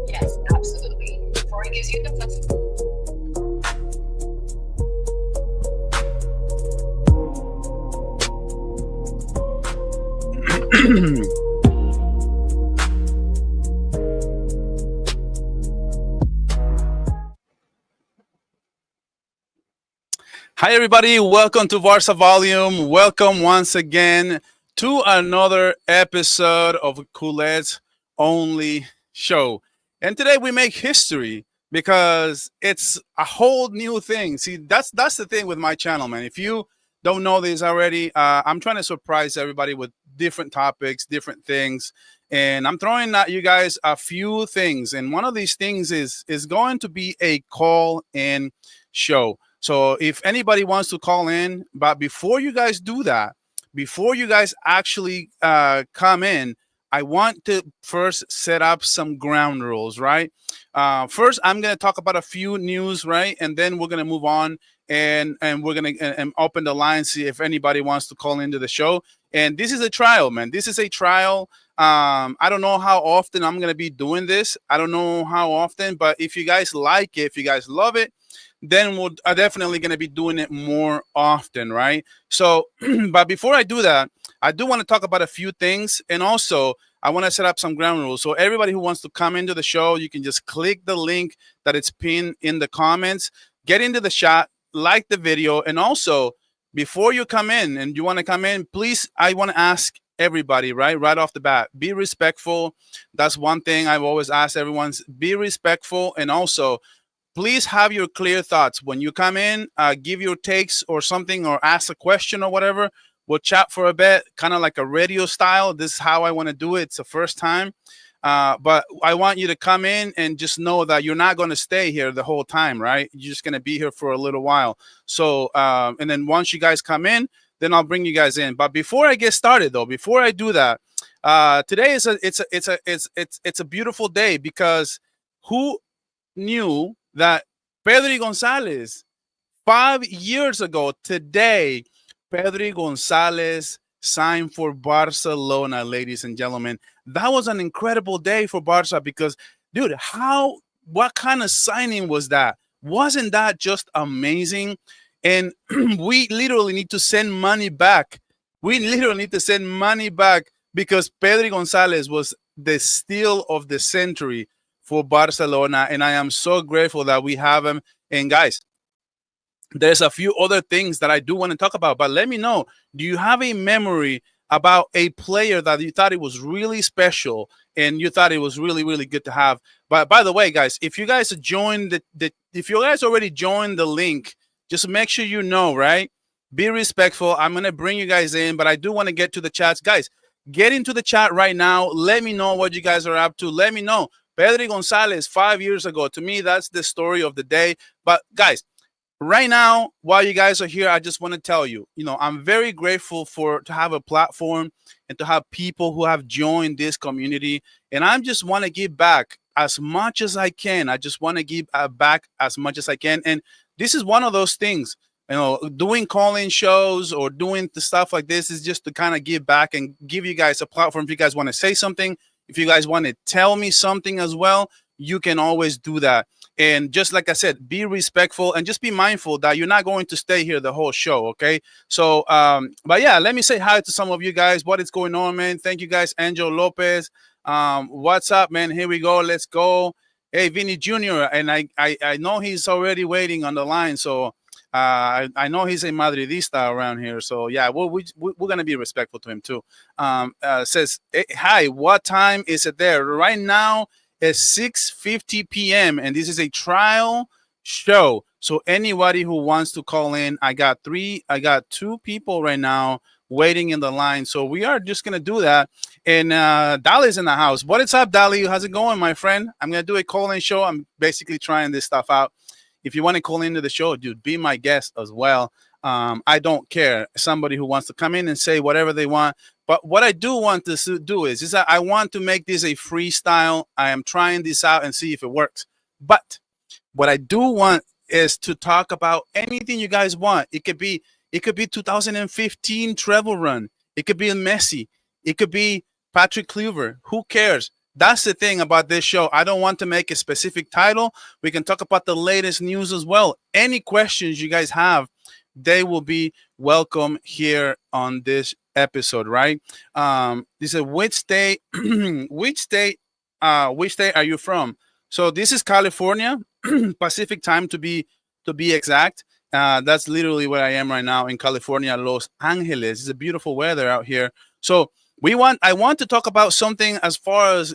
Yes, absolutely. For it gives you the flexibility. Hi, everybody. Welcome to Barca Volume. Welcome once again to another episode of Coulette's Only Show. And today we make history because it's a whole new thing. See, that's the thing with my channel, man. If you don't know this already, I'm trying to surprise everybody with different topics, different things. And I'm throwing at you guys a few things. And one of these things is going to be a call-in show. So if anybody wants to call in, but before you guys do that, before you guys actually come in, I want to first set up some ground rules, right? First, I'm going to talk about a few news, right? And then we're going to move on and we're going to open the line, see if anybody wants to call into the show. And this is a trial, man. This is a trial. I don't know how often I'm going to be doing this. I don't know how often, but if you guys like it, if you guys love it, then we're definitely going to be doing it more often, right? So, but before I do that, I do want to talk about a few things. And also, I want to set up some ground rules. So everybody who wants to come into the show, you can just click the link that it's pinned in the comments, get into the chat, like the video. And also, before you come in and you want to come in, please, I want to ask everybody, right off the bat, be respectful. That's one thing I've always asked everyone, be respectful. And also, please have your clear thoughts. When you come in, give your takes or something, or ask a question or whatever. We'll chat for a bit, kind of like a radio style. This is how I want to do it. It's the first time. But I want you to come in and just know that you're not going to stay here the whole time, right? You're just going to be here for a little while. So, and then once you guys come in, then I'll bring you guys in. But before I get started, though, before I do that, today is it's a beautiful day, because who knew that Pedri Gonzalez, 5 years ago today, Pedri Gonzalez signed for Barcelona, ladies and gentlemen. That was an incredible day for Barca, because, dude, what kind of signing was that? Wasn't that just amazing? And we literally need to send money back. We literally need to send money back, because Pedri Gonzalez was the steal of the century for Barcelona, and I am so grateful that we have him. And guys, there's a few other things that I do want to talk about, but let me know, do you have a memory about a player that you thought it was really special and you thought it was really, really good to have? But by the way, guys, if you guys joined if you guys already joined the link, just make sure you know, right? Be respectful. I'm going to bring you guys in, but I do want to get to the chats. Guys, get into the chat right now. Let me know what you guys are up to. Let me know. Pedri Gonzalez, 5 years ago. To me, that's the story of the day. But guys, right now, while you guys are here, I just want to tell you, I'm very grateful to have a platform and to have people who have joined this community. And I just want to give back as much as I can. I just want to give back as much as I can. And this is one of those things, doing call-in shows or doing the stuff like this is just to kind of give back and give you guys a platform. If you guys want to say something, if you guys want to tell me something as well, you can always do that. And just like I said, be respectful and just be mindful that you're not going to stay here the whole show. Okay. So, but yeah, let me say hi to some of you guys. What is going on, man? Thank you guys. Angel Lopez. What's up, man? Here we go. Let's go. Hey, Vinny Jr. And I know he's already waiting on the line. So, I know he's a Madridista around here, so yeah, we're gonna be respectful to him too. Says, hi, what time is it there? Right now it's 6:50 p.m. and this is a trial show. So anybody who wants to call in, I got two people right now waiting in the line. So we are just gonna do that. And Dali's in the house. What is up, Dali? How's it going, my friend? I'm gonna do a call-in show. I'm basically trying this stuff out. If you want to call into the show, dude, be my guest as well. I don't care. Somebody who wants to come in and say whatever they want. But what I do want to do is that I want to make this a freestyle. I am trying this out and see if it works. But what I do want is to talk about anything you guys want. It could be 2015 treble run. It could be Messi. It could be Patrick Kluivert. Who cares? That's the thing about this show. I don't want to make a specific title. We can talk about the latest news as well. Any questions you guys have, they will be welcome here on this episode, right? This is which state, which state are you from? So this is California, Pacific time to be exact. That's literally where I am right now in California, Los Angeles. It's a beautiful weather out here. So I want to talk about something as far as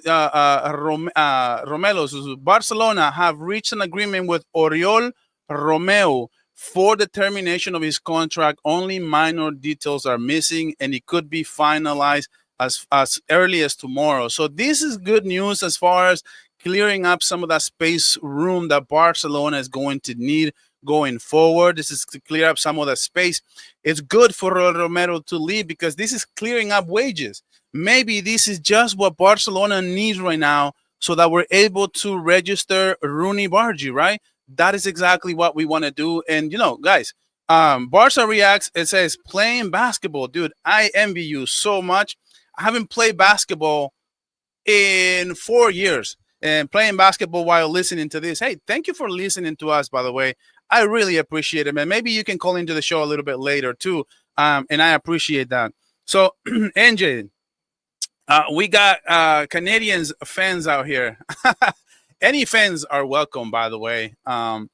Romelo's. Barcelona have reached an agreement with Oriol Romeu for the termination of his contract. Only minor details are missing, and it could be finalized as early as tomorrow. So this is good news as far as clearing up some of that space room that Barcelona is going to need going forward. This is to clear up some of the space. It's good for Romero to leave because this is clearing up wages. Maybe this is just what Barcelona needs right now so that we're able to register Rooney Bargi, right? That is exactly what we want to do. And, guys, Barca reacts. It says, playing basketball. Dude, I envy you so much. I haven't played basketball in 4 years. And playing basketball while listening to this. Hey, thank you for listening to us, by the way. I really appreciate it, man. Maybe you can call into the show a little bit later, too. And I appreciate that. So, NJ, we got Canadians fans out here. Any fans are welcome, by the way. Barca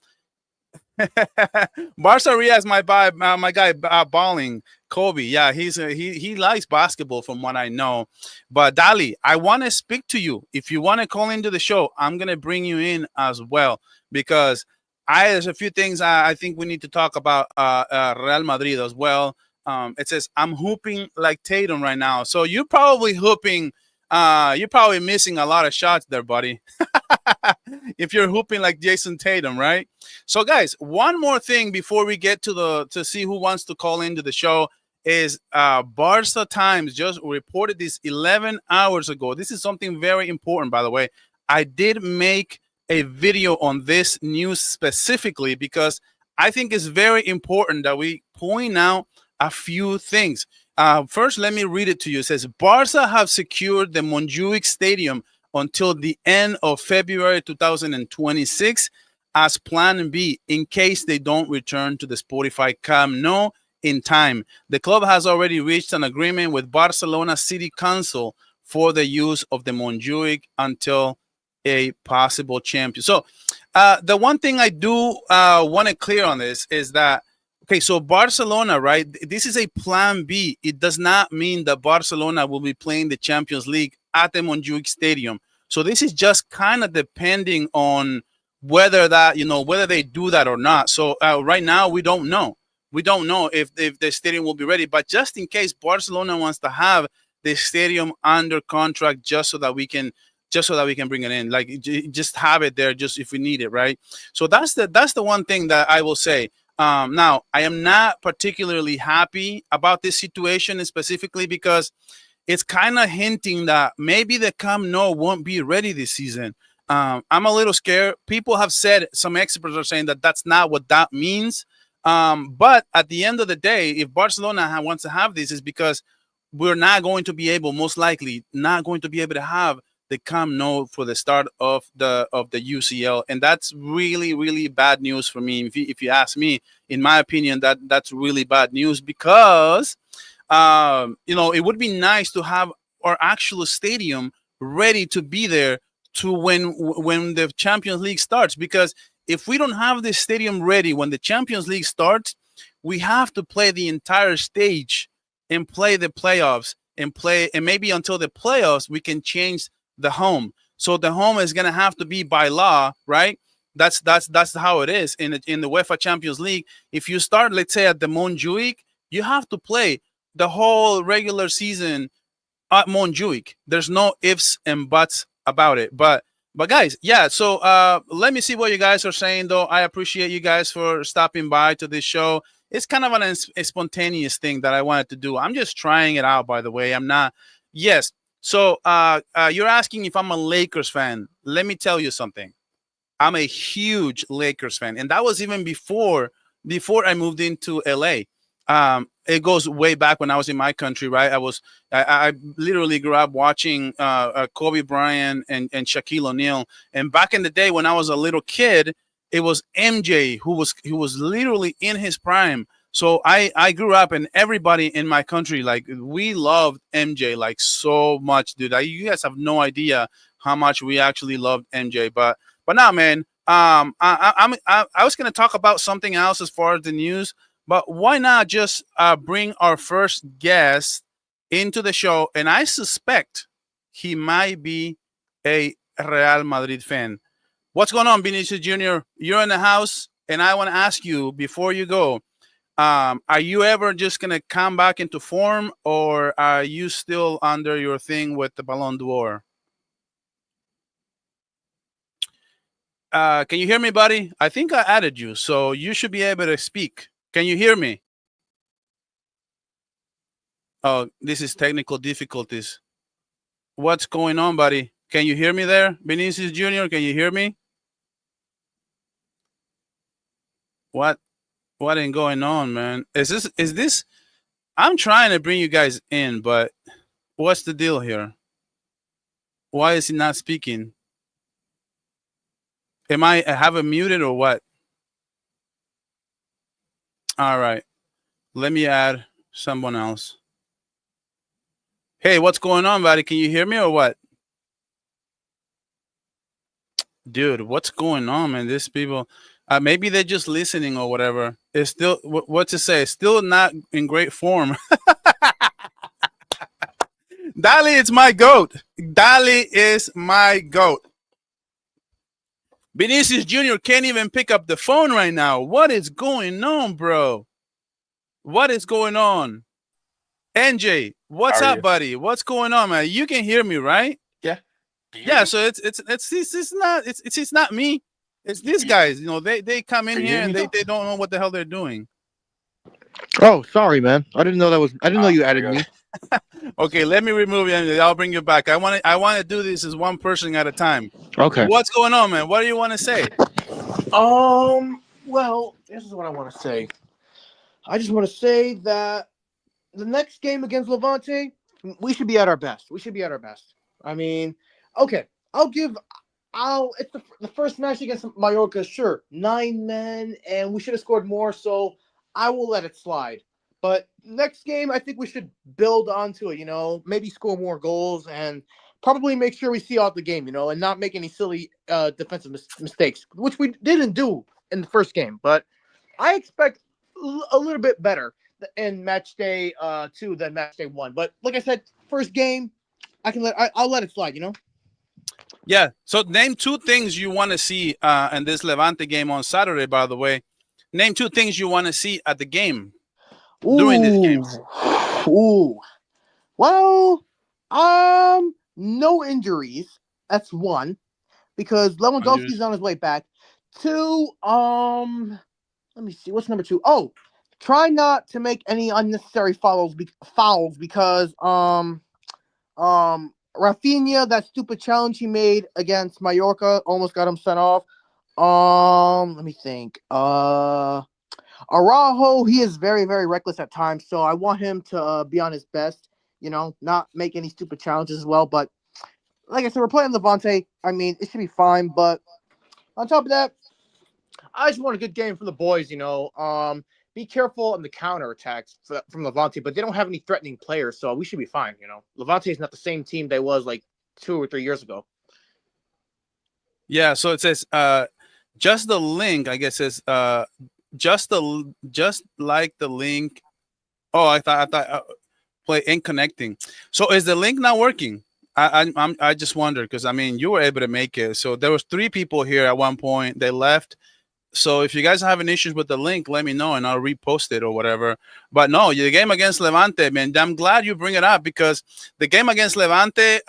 Riaz, my guy, balling Kobe. Yeah, he likes basketball from what I know. But Dali, I want to speak to you. If you want to call into the show, I'm gonna bring you in as well because there's a few things I think we need to talk about Real Madrid as well. It says I'm hooping like Tatum right now, so you're probably hooping. You're probably missing a lot of shots there, buddy. If you're hooping like Jason Tatum, right? So, guys, one more thing before we get to see who wants to call into the show is Barca Times just reported this 11 hours ago. This is something very important, by the way. I did make a video on this news specifically because I think it's very important that we point out a few things. First, let me read it to you. It says, Barca have secured the Montjuic Stadium until the end of February 2026 as Plan B in case they don't return to the Spotify Camp Nou in time. The club has already reached an agreement with Barcelona City Council for the use of the Montjuic until a possible champion. So the one thing I do want to clear on this is that, okay, so Barcelona, right? This is a plan B. It does not mean that Barcelona will be playing the Champions League at the Montjuic Stadium. So this is just kind of depending on whether they do that or not. So right now we don't know. We don't know if the stadium will be ready. But just in case Barcelona wants to have the stadium under contract, just so that we can bring it in, like just have it there, just if we need it, right? So that's the one thing that I will say. Now, I am not particularly happy about this situation specifically because it's kind of hinting that maybe the Camp Nou won't be ready this season. I'm a little scared. People have said, some experts are saying that that's not what that means. But at the end of the day, if Barcelona wants to have this, is because we're not going to be able, most likely, not going to be able to have the Camp Nou for the start of the UCL, and that's really really bad news for me. If you ask me, in my opinion, that's really bad news because it would be nice to have our actual stadium ready to be there to when the Champions League starts. Because if we don't have this stadium ready when the Champions League starts, we have to play the entire stage and play the playoffs and maybe until the playoffs we can change the home. So the home is gonna have to be by law, right? That's how it is in the UEFA Champions League. If you start, let's say, at the Montjuic, you have to play the whole regular season at Montjuic. There's no ifs and buts about it. But guys, yeah. So let me see what you guys are saying. Though I appreciate you guys for stopping by to this show. It's kind of a spontaneous thing that I wanted to do. I'm just trying it out. By the way, I'm not. Yes. So you're asking if I'm a Lakers fan. Let me tell you something. I'm a huge Lakers fan, and that was even before I moved into LA. It goes way back when I was in my country, right? I literally grew up watching Kobe Bryant and Shaquille O'Neal, and back in the day when I was a little kid, it was MJ who was literally in his prime. So I grew up, and everybody in my country, like, we loved MJ like so much, dude. You guys have no idea how much we actually loved MJ. But now, man, I was gonna talk about something else as far as the news. But why not just bring our first guest into the show? And I suspect he might be a Real Madrid fan. What's going on, Vinicius Jr.? You're in the house, and I want to ask you before you go, are you ever just going to come back into form, or are you still under your thing with the Ballon d'Or? Can you hear me, buddy? I think I added you, so you should be able to speak. Can you hear me? Oh, this is technical difficulties. What's going on, buddy? Can you hear me there? Vinicius Jr., can you hear me? What ain't going on, man? Is this I'm trying to bring you guys in, but what's the deal here? Why is he not speaking? Am I have it muted or what? All right. Let me add someone else. Hey, what's going on, buddy? Can you hear me or what? Dude, what's going on, man? These people, maybe they're just listening or whatever. It's still, what to say? Still not in great form. Dali is my goat. Dali is my goat. Vinicius Jr. can't even pick up the phone right now. What is going on, bro? What is going on? NJ, what's up, buddy? What's going on, man? You can hear me, right? Yeah. Yeah, so it's not me. It's these guys. They come in here and they don't know what the hell they're doing. Oh, sorry, man. I didn't know you added me. Okay, let me remove you. I'll bring you back. I want to do this as one person at a time. Okay. What's going on, man? What do you want to say? Well, this is what I want to say. I just want to say that the next game against Levante, we should be at our best. I mean, okay, it's the first match against Mallorca, sure, 9 men, and we should have scored more, so I will let it slide. But next game, I think we should build onto it, maybe score more goals and probably make sure we see out the game, and not make any silly defensive mistakes, which we didn't do in the first game. But I expect a little bit better in match day 2 than match day 1. But like I said, first game, I'll let it slide, Yeah. So name 2 things you want to see in this Levante game on Saturday. By the way, name 2 things you want to see at the game during this game. Well, no injuries. That's 1, because Lewandowski's on his way back. 2, let me see. What's number 2? Oh, try not to make any unnecessary fouls because Rafinha, that stupid challenge he made against Mallorca, almost got him sent off. Let me think. Araujo, he is very, very reckless at times, so I want him to be on his best, not make any stupid challenges as well. But like I said, we're playing Levante. I mean, it should be fine. But on top of that, I just want a good game from the boys. Be careful on the counterattacks from Levante, but they don't have any threatening players, so we should be fine. Levante is not the same team they was like 2 or 3 years ago. Yeah, so it says just the link, I guess says just like the link. Oh, I thought play in connecting. So is the link not working? I just wondered because I mean you were able to make it. So there was 3 people here at one point. They left. So if you guys are having issues with the link, let me know and I'll repost it or whatever. But no, the game against Levante, man, I'm glad you bring it up because the game against Levante,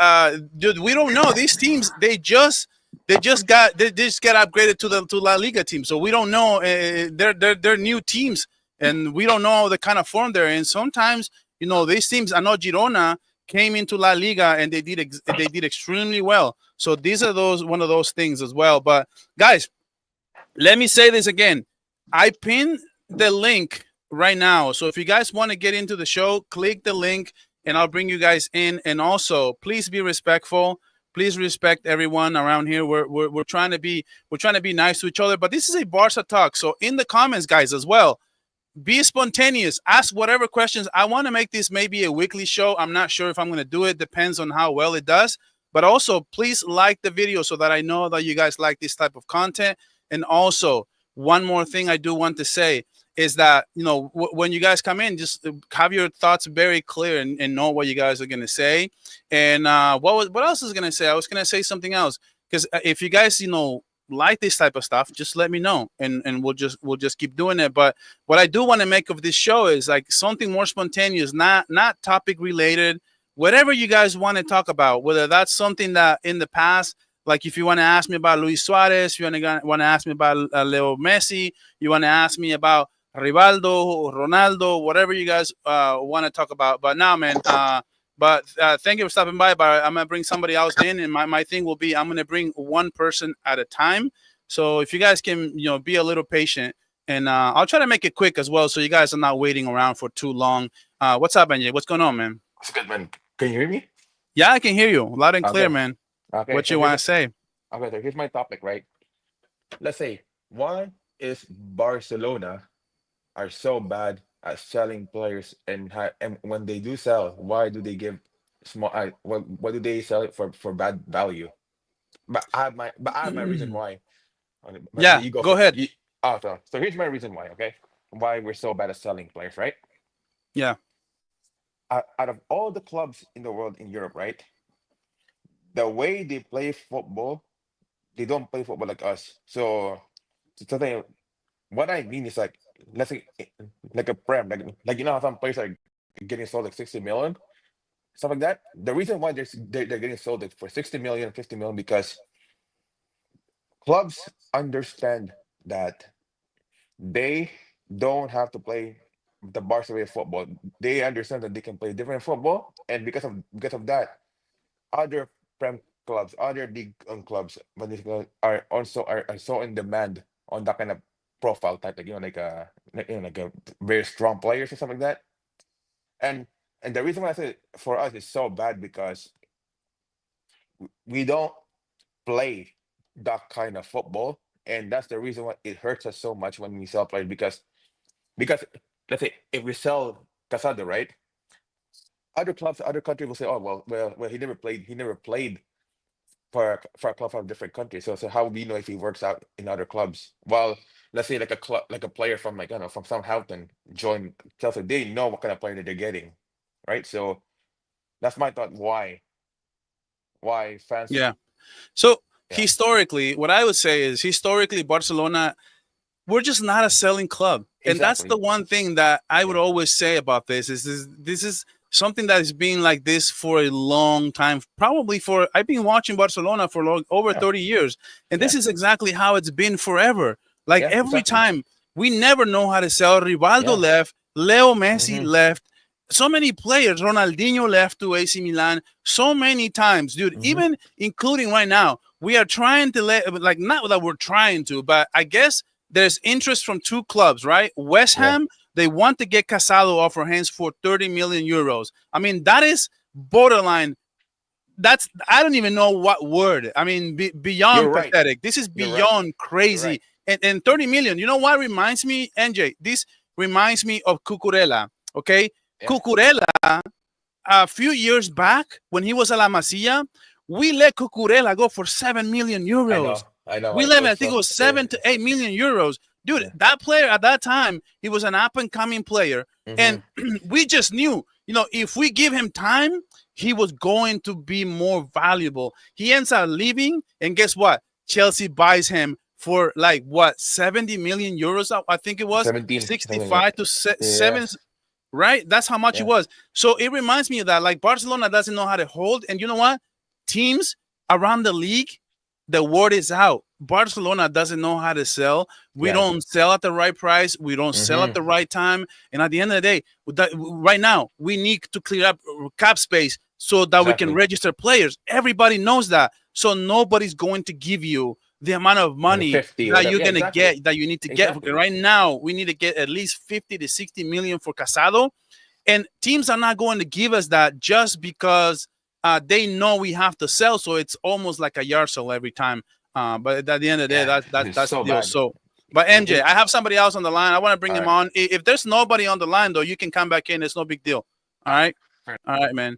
dude, we don't know these teams. They just got upgraded to La Liga team, so we don't know. They're new teams, and we don't know the kind of form they're in. Sometimes these teams. I know Girona came into La Liga and they did extremely well. So these are one of those things as well. But guys, let me say this again. I pinned the link right now. So if you guys want to get into the show, click the link and I'll bring you guys in. And also, please be respectful. Please respect everyone around here. We're trying to be nice to each other. But this is a Barca talk. So in the comments, guys, as well, be spontaneous. Ask whatever questions. I want to make this maybe a weekly show. I'm not sure if I'm going to do it. Depends on how well it does. But also, please like the video so that I know that you guys like this type of content. And also, one more thing I do want to say is that, when you guys come in, just have your thoughts very clear and know what you guys are going to say. And what else is going to say? I was going to say something else. Because if you guys, like this type of stuff, just let me know and we'll just keep doing it. But what I do want to make of this show is like something more spontaneous, not topic related, whatever you guys want to talk about, whether that's something that in the past, like if you want to ask me about Luis Suarez, you want to ask me about Leo Messi, you want to ask me about Rivaldo, Ronaldo, whatever you guys want to talk about. But now, man, but thank you for stopping by. But I'm going to bring somebody else in. And my thing will be I'm going to bring one person at a time. So if you guys can, be a little patient. And I'll try to make it quick as well. So you guys are not waiting around for too long. What's up, Benji? What's going on, man? It's good, man. Can you hear me? Yeah, I can hear you loud and clear, Okay. man. Okay. What So you want to say? okay, so here's my topic, right? Let's say, why is Barcelona are so bad at selling players and when they do sell, why do they give small what do they sell it for bad value? But I have my reason why. But Yeah, you go go for ahead. so here's my reason why, okay? Why we're so bad at selling players, right? Yeah. Out of all the clubs in the world in Europe, right? The way they play football, they don't play football like us. So, what I mean is like, let's say, like a prem, like how some players are getting sold like 60 million, stuff like that. The reason why they're getting sold like for 60 million, 50 million, because clubs understand that they don't have to play the Barca way of football. They understand that they can play different football, and because of that, other prem clubs, other league clubs, but are so in demand on that kind of profile type, like like a very strong players or something like that. And the reason why I say for us it's so bad because we don't play that kind of football, and that's the reason why it hurts us so much when we sell players because let's say if we sell Casado, right? Other clubs, other countries will say, "Oh well, he never played for a club from a different country. So how do you know if he works out in other clubs? Well, let's say like a club, like a player from like I don't know from Southampton join Chelsea, they know what kind of player that they're getting, right? So that's my thought. Why fans? Yeah. So Yeah, historically, what I would say is historically Barcelona, we're just not a selling club. And that's the exactly. one thing that I would Yeah, always say about this is something that has been like this for a long time. Probably for I've been watching Barcelona for over yeah, 30 years. And this yeah, is exactly how it's been forever. Like yeah, every exactly. time we never know how to sell. Rivaldo Yeah. left, Leo Messi Mm-hmm. left. So many players, Ronaldinho left to AC Milan so many times, dude. Mm-hmm. Even including right now, we are trying to like not that we're trying to, but I guess there's interest from 2 clubs, right? West Yeah. Ham, they want to get Casado off our hands for 30 million euros. I mean, that is borderline I don't even know what word. I mean, You're beyond right. pathetic. This is You're right. beyond You're crazy. right. And 30 million. You know what reminds me, NJ? This reminds me of Cucurella. Okay, Yeah. Cucurella. A few years back, when he was at La Masia, we let Cucurella go for 7 million I know. euros. I know. We let him, I It's think it so. was 7 to 8 million euros. Dude, Yeah. that player at that time, he was an up and coming player. Mm-hmm. And we just knew, if we give him time, he was going to be more valuable. He ends up leaving, and guess what? Chelsea buys him for like what, 70 million euros? I think it was 17, something like 65 to yeah, 7, right? That's how much it yeah, was. So it reminds me of that. Like Barcelona doesn't know how to hold. And you know what? Teams around the league, the word is out. Barcelona doesn't know how to sell. We yeah. don't sell at the right price. We don't sell at Mm-hmm. the right time. And at the end of the day, right now, we need to clear up cap space so that we can Exactly. register players. Everybody knows that. So nobody's going to give you the amount of money 150, that whatever. you're Yeah, going to exactly. get, that you need to get. Exactly. Right now, we need to get at least 50 to 60 million for Casado. And teams are not going to give us that just because they know we have to sell. So it's almost like a yard sale every time. But at the end of the day, Yeah, it's that's the so deal. bad. So, but MJ, Mm-hmm. I have somebody else on the line. I want to bring All him right. on. If there's nobody on the line, though, you can come back in. It's no big deal. All right. Fair. All right, man.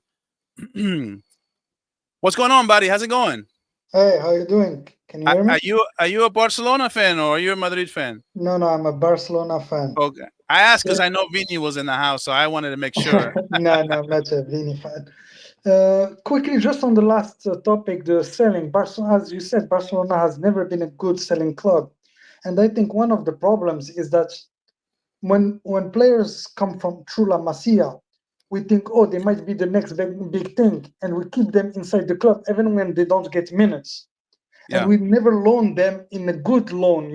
What's going on, buddy? How's it going? Hey, how you doing? Can you hear me? Are you a Barcelona fan or are you a Madrid fan? No, no, I'm a Barcelona fan. Okay. I asked because Yeah. I know Vini was in the house, so I wanted to make sure. No, no, I'm not a Vini fan. Quickly, just on the last topic, the selling. Barcelona, as you said, Barcelona has never been a good selling club, and I think one of the problems is that when players come from through La Masia, we think, oh, they might be the next big thing, and we keep them inside the club even when they don't get minutes. And Yeah. we never loan them in a good loan,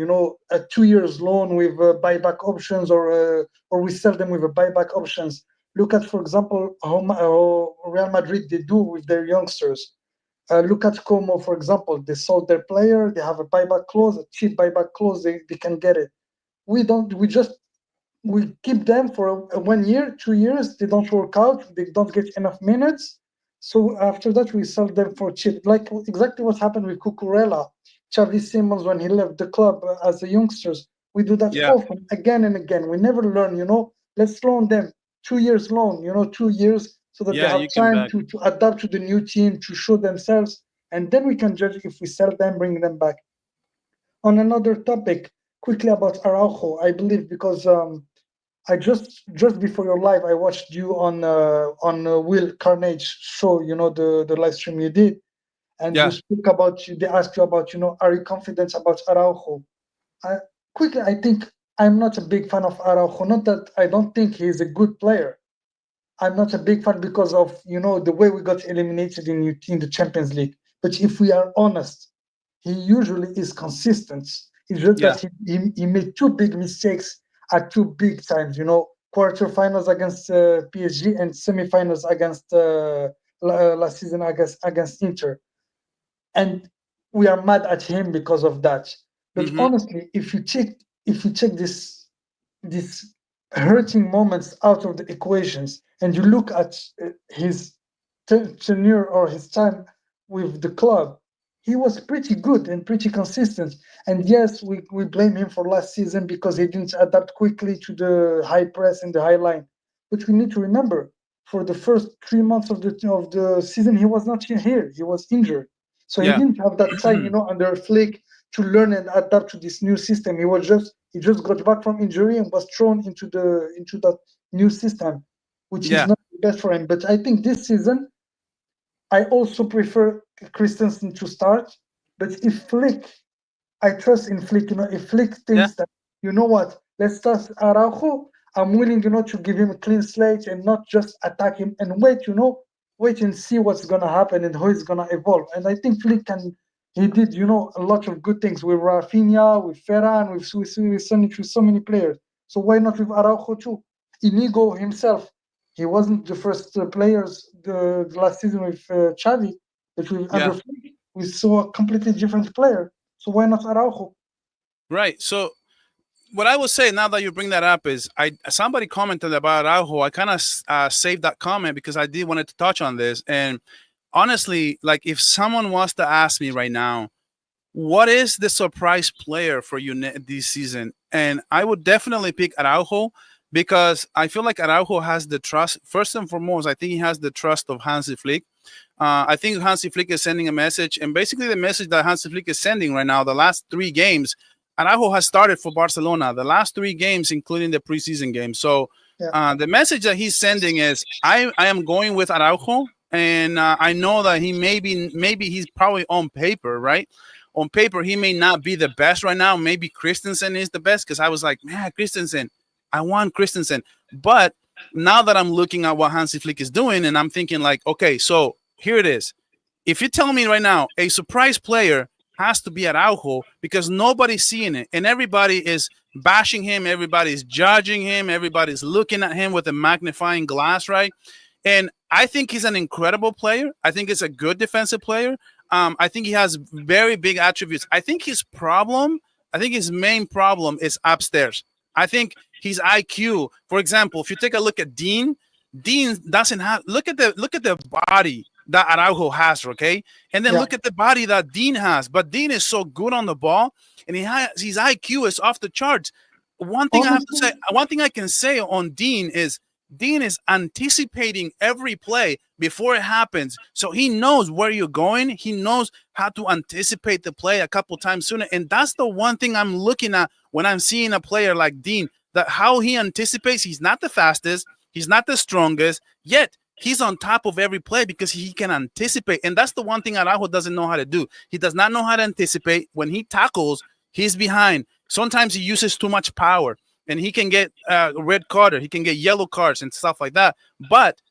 a 2 years loan with buyback options, or we sell them with a buyback options. Look at, for example, how Real Madrid they do with their youngsters. Look at Como, for example. They sold their player. They have a buyback clause, a cheap buyback clause. They can get it. We don't. We keep them for 1 year, 2 years. They don't work out. They don't get enough minutes. So after that, we sell them for cheap. Like exactly what happened with Cucurella, Xavi Simons when he left the club as a youngsters. We do that Yeah. often, again and again. We never learn. Let's loan them 2 years loan. 2 years so that they Yeah. have You can time back. to adapt to the new team, to show themselves, and then we can judge if we sell them, bring them back. On another topic, quickly about Araujo, I believe because I just before your live, I watched you on Will Carnage show. The live stream you did, and you Yeah. spoke about. They asked you about. Are you confident about Araujo? I, Quickly, I think I'm not a big fan of Araujo. Not that I don't think he's a good player. I'm not a big fan because of the way we got eliminated in the Champions League. But if we are honest, he usually is consistent. It's just Yeah. that he made two big mistakes at two big times. Quarterfinals against PSG and semifinals against last season against Inter, and we are mad at him because of that. But Mm-hmm. honestly, if you check this hurting moments out of the equations and you look at his tenure or his time with the club, he was pretty good and pretty consistent. And yes, we blame him for last season because he didn't adapt quickly to the high press and the high line. But we need to remember, for the first 3 months of the season, he was not here. He was injured, so he Yeah. didn't have that time, under Flick to learn and adapt to this new system. He just got back from injury and was thrown into that new system, which is Yeah. not the best for him. But I think this season, I also prefer Christensen to start. But if Flick, I trust in Flick. If Flick Yeah. thinks that, what, let's start Araujo, I'm willing, to give him a clean slate and not just attack him and wait and see what's gonna happen and how he's gonna evolve. And I think Flick can. He did, a lot of good things with Rafinha, with Ferran, with so many players. So why not with Araujo too? Inigo himself, he wasn't the first players the last season with Xavi, but with Yeah. under Flick, we saw a completely different player. So why not Araujo? Right. So what I would say now that you bring that up is somebody commented about Araujo. I kind of saved that comment because I did wanted to touch on this. And honestly, like if someone was to ask me right now, what is the surprise player for you this season? And I would definitely pick Araujo because I feel like Araujo has the trust. First and foremost, I think he has the trust of Hansi Flick. I think Hansi Flick is sending a message, and basically the message that Hansi Flick is sending right now, the last 3 games, Araujo has started for Barcelona, the last 3 games, including the preseason game. So Yeah. the message that he's sending is, I am going with Araujo, and I know that maybe he's probably on paper, right? On paper, he may not be the best right now. Maybe Christensen is the best because I was like, man, Christensen, I want Christensen. But now that I'm looking at what Hansi Flick is doing, and I'm thinking like, okay, so here it is. If you tell me right now a surprise player has to be Araujo because nobody's seeing it and everybody is bashing him, everybody's judging him, everybody's looking at him with a magnifying glass, right? And I think he's an incredible player. I think he's a good defensive player. I think he has very big attributes. I think his main problem is upstairs. I think his IQ, for example, if you take a look at Dean doesn't have look at the body that Araujo has, okay? And then Yeah. look at the body that Dean has. But Dean is so good on the ball, and his IQ is off the charts. One thing I can say on Dean is anticipating every play before it happens. So he knows where you're going. He knows how to anticipate the play a couple times sooner. And that's the one thing I'm looking at when I'm seeing a player like Dean, that how he anticipates. He's not the fastest. He's not the strongest, yet he's on top of every play because he can anticipate. And that's the one thing Araujo doesn't know how to do. He does not know how to anticipate. When he tackles, he's behind. Sometimes he uses too much power, and he can get red card, he can get yellow cards and stuff like that. But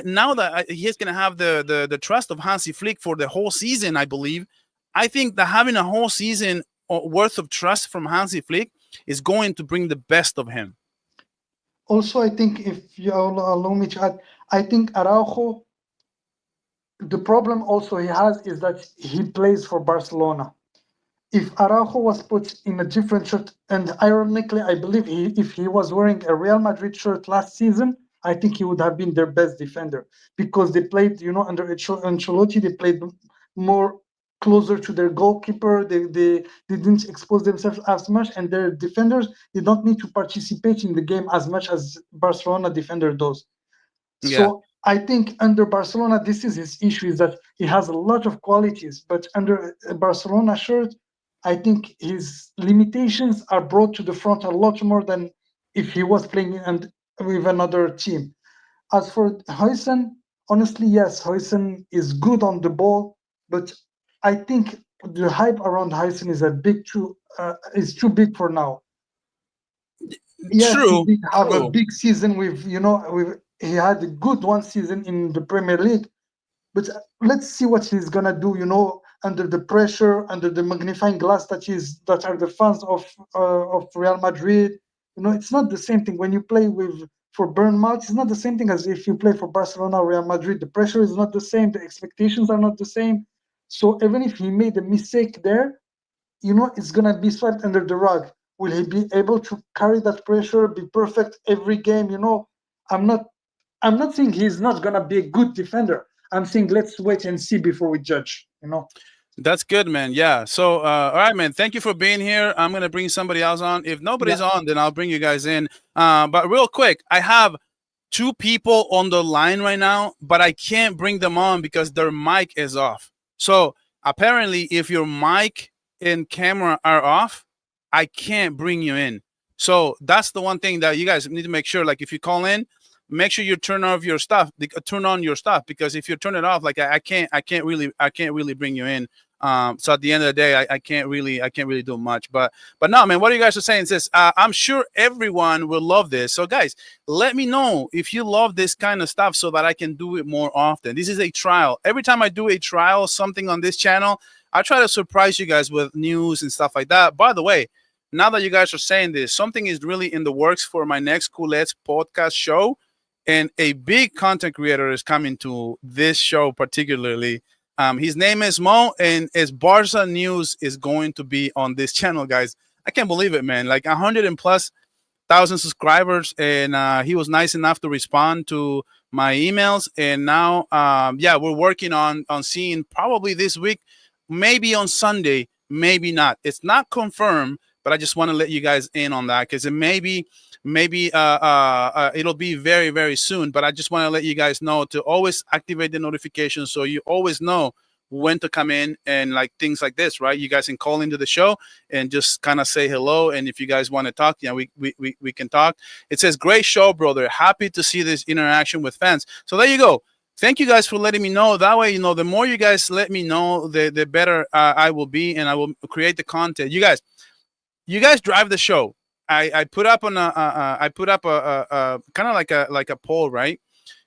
now that he's going to have the trust of Hansi Flick for the whole season, I believe, I think that having a whole season worth of trust from Hansi Flick is going to bring the best of him. Also, I think if you allow me to add, I think Araujo, the problem also he has is that he plays for Barcelona. If Araujo was put in a different shirt, and ironically, I believe if he was wearing a Real Madrid shirt last season, I think he would have been their best defender because they played, under Ancelotti, they played more closer to their goalkeeper. They didn't expose themselves as much, and their defenders did not need to participate in the game as much as Barcelona defender does. Yeah. So I think under Barcelona, this is his issue, is that he has a lot of qualities, but under a Barcelona shirt, I think his limitations are brought to the front a lot more than if he was playing with another team. As for Huijsen, honestly, yes, Huijsen is good on the ball, but I think the hype around Huijsen is too big for now. Yes, True. he did have True. a big season he had a good one season in the Premier League, but let's see what he's gonna do, under the pressure, under the magnifying glass that are the fans of Real Madrid. It's not the same thing when you play for Bournemouth. It's not the same thing as if you play for Barcelona or Real Madrid. The pressure is not the same. The expectations are not the same. So even if he made a mistake there, it's gonna be swept under the rug. Will he be able to carry that pressure, be perfect every game? I'm not saying he's not gonna be a good defender. I'm saying let's wait and see before we judge. That's good, man. Yeah. So, all right, man. Thank you for being here. I'm gonna bring somebody else on. If nobody's on, then I'll bring you guys in. But real quick, I have 2 people on the line right now, but I can't bring them on because their mic is off. So apparently, if your mic and camera are off, I can't bring you in. So that's the one thing that you guys need to make sure. Like if you call in, make sure you turn on your stuff because if you turn it off, like I can't really bring you in. So at the end of the day, I can't really do much. But no, man, what you guys are saying is this. I'm sure everyone will love this. So guys, let me know if you love this kind of stuff so that I can do it more often. This is a trial. Every time I do a trial something on this channel, I try to surprise you guys with news and stuff like that. By the way, now that you guys are saying this, something is really in the works for my next Coolets podcast show. And a big content creator is coming to this show particularly. His name is Mo, and his Barca news is going to be on this channel, guys. I can't believe it, man. Like 100 and plus 1,000 subscribers, and he was nice enough to respond to my emails. And now, yeah, we're working on seeing probably this week, maybe on Sunday, maybe not. It's not confirmed, but I just want to let you guys in on that because it maybe it'll be very very soon. But I just want to let you guys know to always activate the notifications so you always know when to come in and like things like this, right? You guys can call into the show and just kind of say hello. And if you guys want to talk, we can talk. It says, great show, brother. Happy to see this interaction with fans. So there you go. Thank you guys for letting me know. That way, the more you guys let me know, the better I will be, and I will create the content. You guys drive the show. I put up on a kind of like a poll, right?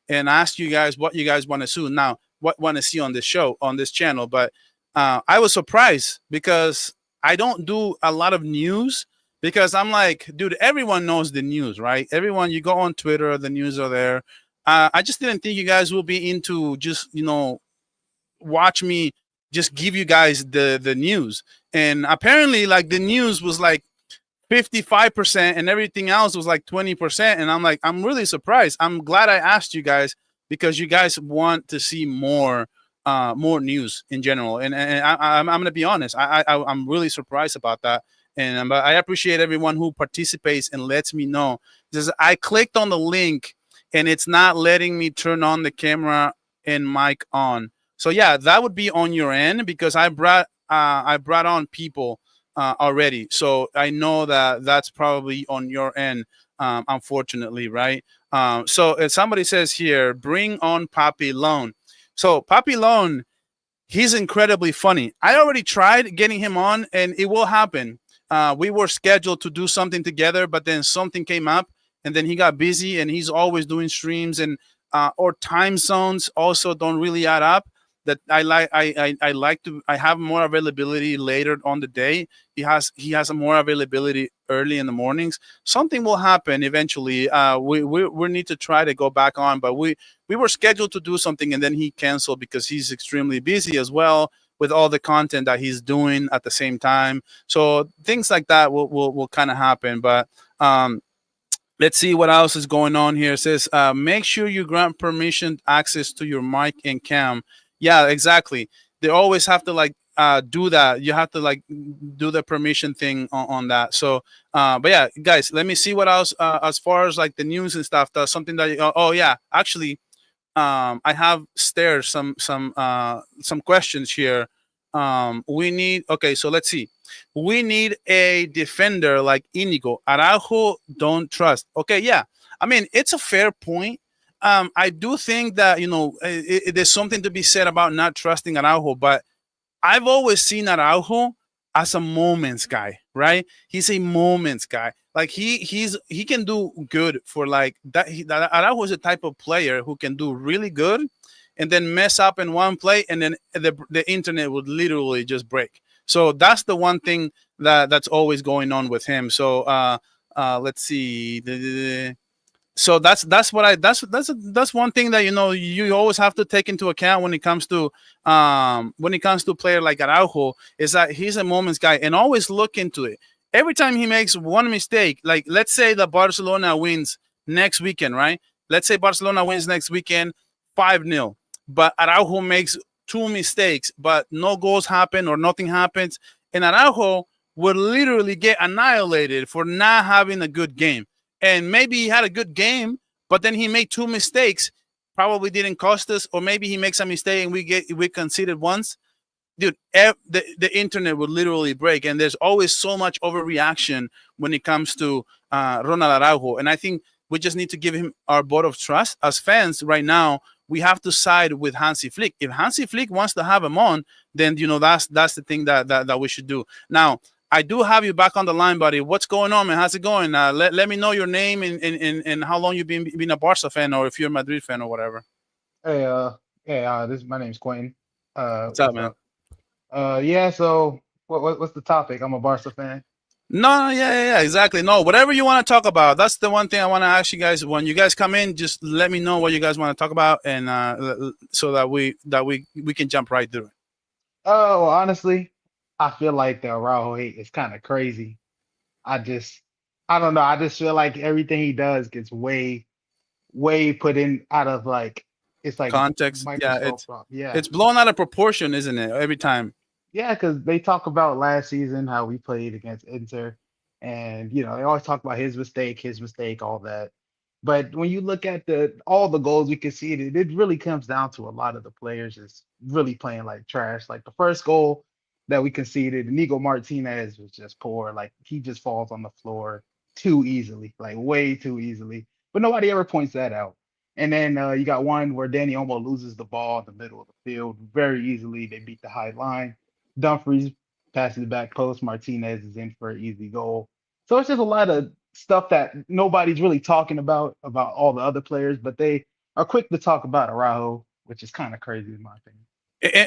And asked you guys what you guys want to see now, what want to see on this show, on this channel. But I was surprised because I don't do a lot of news because I'm like, dude, everyone knows the news, right? Everyone, you go on Twitter, the news are there. I just didn't think you guys will be into just, watch me just give you guys the news. And apparently like the news was like 55% and everything else was like 20%. And I'm like, I'm really surprised. I'm glad I asked you guys because you guys want to see more news in general. And I'm going to be honest. I'm really surprised about that. And but I appreciate everyone who participates and lets me know. Because I clicked on the link and it's not letting me turn on the camera and mic on. So yeah, that would be on your end because I brought on people already. So I know that that's probably on your end, unfortunately, right? So if somebody says here, bring on Papi Lone. So Papi Lone, he's incredibly funny. I already tried getting him on and it will happen. We were scheduled to do something together, but then something came up and then he got busy and he's always doing streams and or time zones also don't really add up. That I have more availability later on the day. He has more availability early in the mornings. Something will happen eventually. We need to try to go back on, but we were scheduled to do something and then he canceled because he's extremely busy as well with all the content that he's doing at the same time. So things like that will kind of happen. But let's see what else is going on here. It says, make sure you grant permission access to your mic and cam. Yeah, exactly. They always have to like do that. You have to like do the permission thing on that. So, but yeah, guys, let me see what else as far as like the news and stuff. That's something that oh yeah, actually, I have some questions here. We need so let's see. We need a defender like Inigo. Araujo don't trust. Okay, yeah. I mean, it's a fair point. I do think that there's something to be said about not trusting Araujo, but I've always seen Araujo as a moments guy, right? He's a moments guy. Like he can do good for like that. Araujo is a type of player who can do really good, and then mess up in one play, and then the internet would literally just break. So that's the one thing that's always going on with him. So let's see. So that's one thing that you always have to take into account when it comes to player like Araujo, is that he's a moments guy, and always look into it. Every time he makes one mistake, like let's say that Barcelona wins next weekend, right? Let's say Barcelona wins next weekend 5-0, but Araujo makes 2 mistakes, but no goals happen or nothing happens, and Araujo would literally get annihilated for not having a good game. And maybe he had a good game, but then he made 2 mistakes, probably didn't cost us, or maybe he makes a mistake and we conceded once. Dude, the internet would literally break, and there's always so much overreaction when it comes to Ronald Araujo. And I think we just need to give him our vote of trust. As fans right now, we have to side with Hansi Flick. If Hansi Flick wants to have him on, then that's the thing that we should do. Now, I do have you back on the line, buddy. What's going on, man? How's it going? Let me know your name and how long you've been a Barca fan, or if you're a Madrid fan or whatever. Hey, my name's Quentin. What's up, man? Yeah. So, what's the topic? I'm a Barca fan. No, yeah, exactly. No, whatever you want to talk about. That's the one thing I want to ask you guys. When you guys come in, just let me know what you guys want to talk about, and so that we can jump right through it. Oh, well, honestly, I feel like the Araujo hate is kind of crazy. I I don't know. I just feel like everything he does gets way put in out of like it's like Context. Yeah, microscope. Yeah, it's blown out of proportion, isn't it? Every time. yeah, because they talk about last season how we played against Inter, and they always talk about his mistake, all that. But when you look at the all the goals we conceded, it really comes down to a lot of the players is really playing like trash. Like the first goal that we conceded, Inigo Martinez was just poor. Like he just falls on the floor too easily, like way too easily. But nobody ever points that out. And then you got one where Danny Olmo loses the ball in the middle of the field very easily. They beat the high line. Dumfries passes the back post. Martinez is in for an easy goal. So it's just a lot of stuff that nobody's really talking about all the other players, but they are quick to talk about Araujo, which is kind of crazy in my opinion.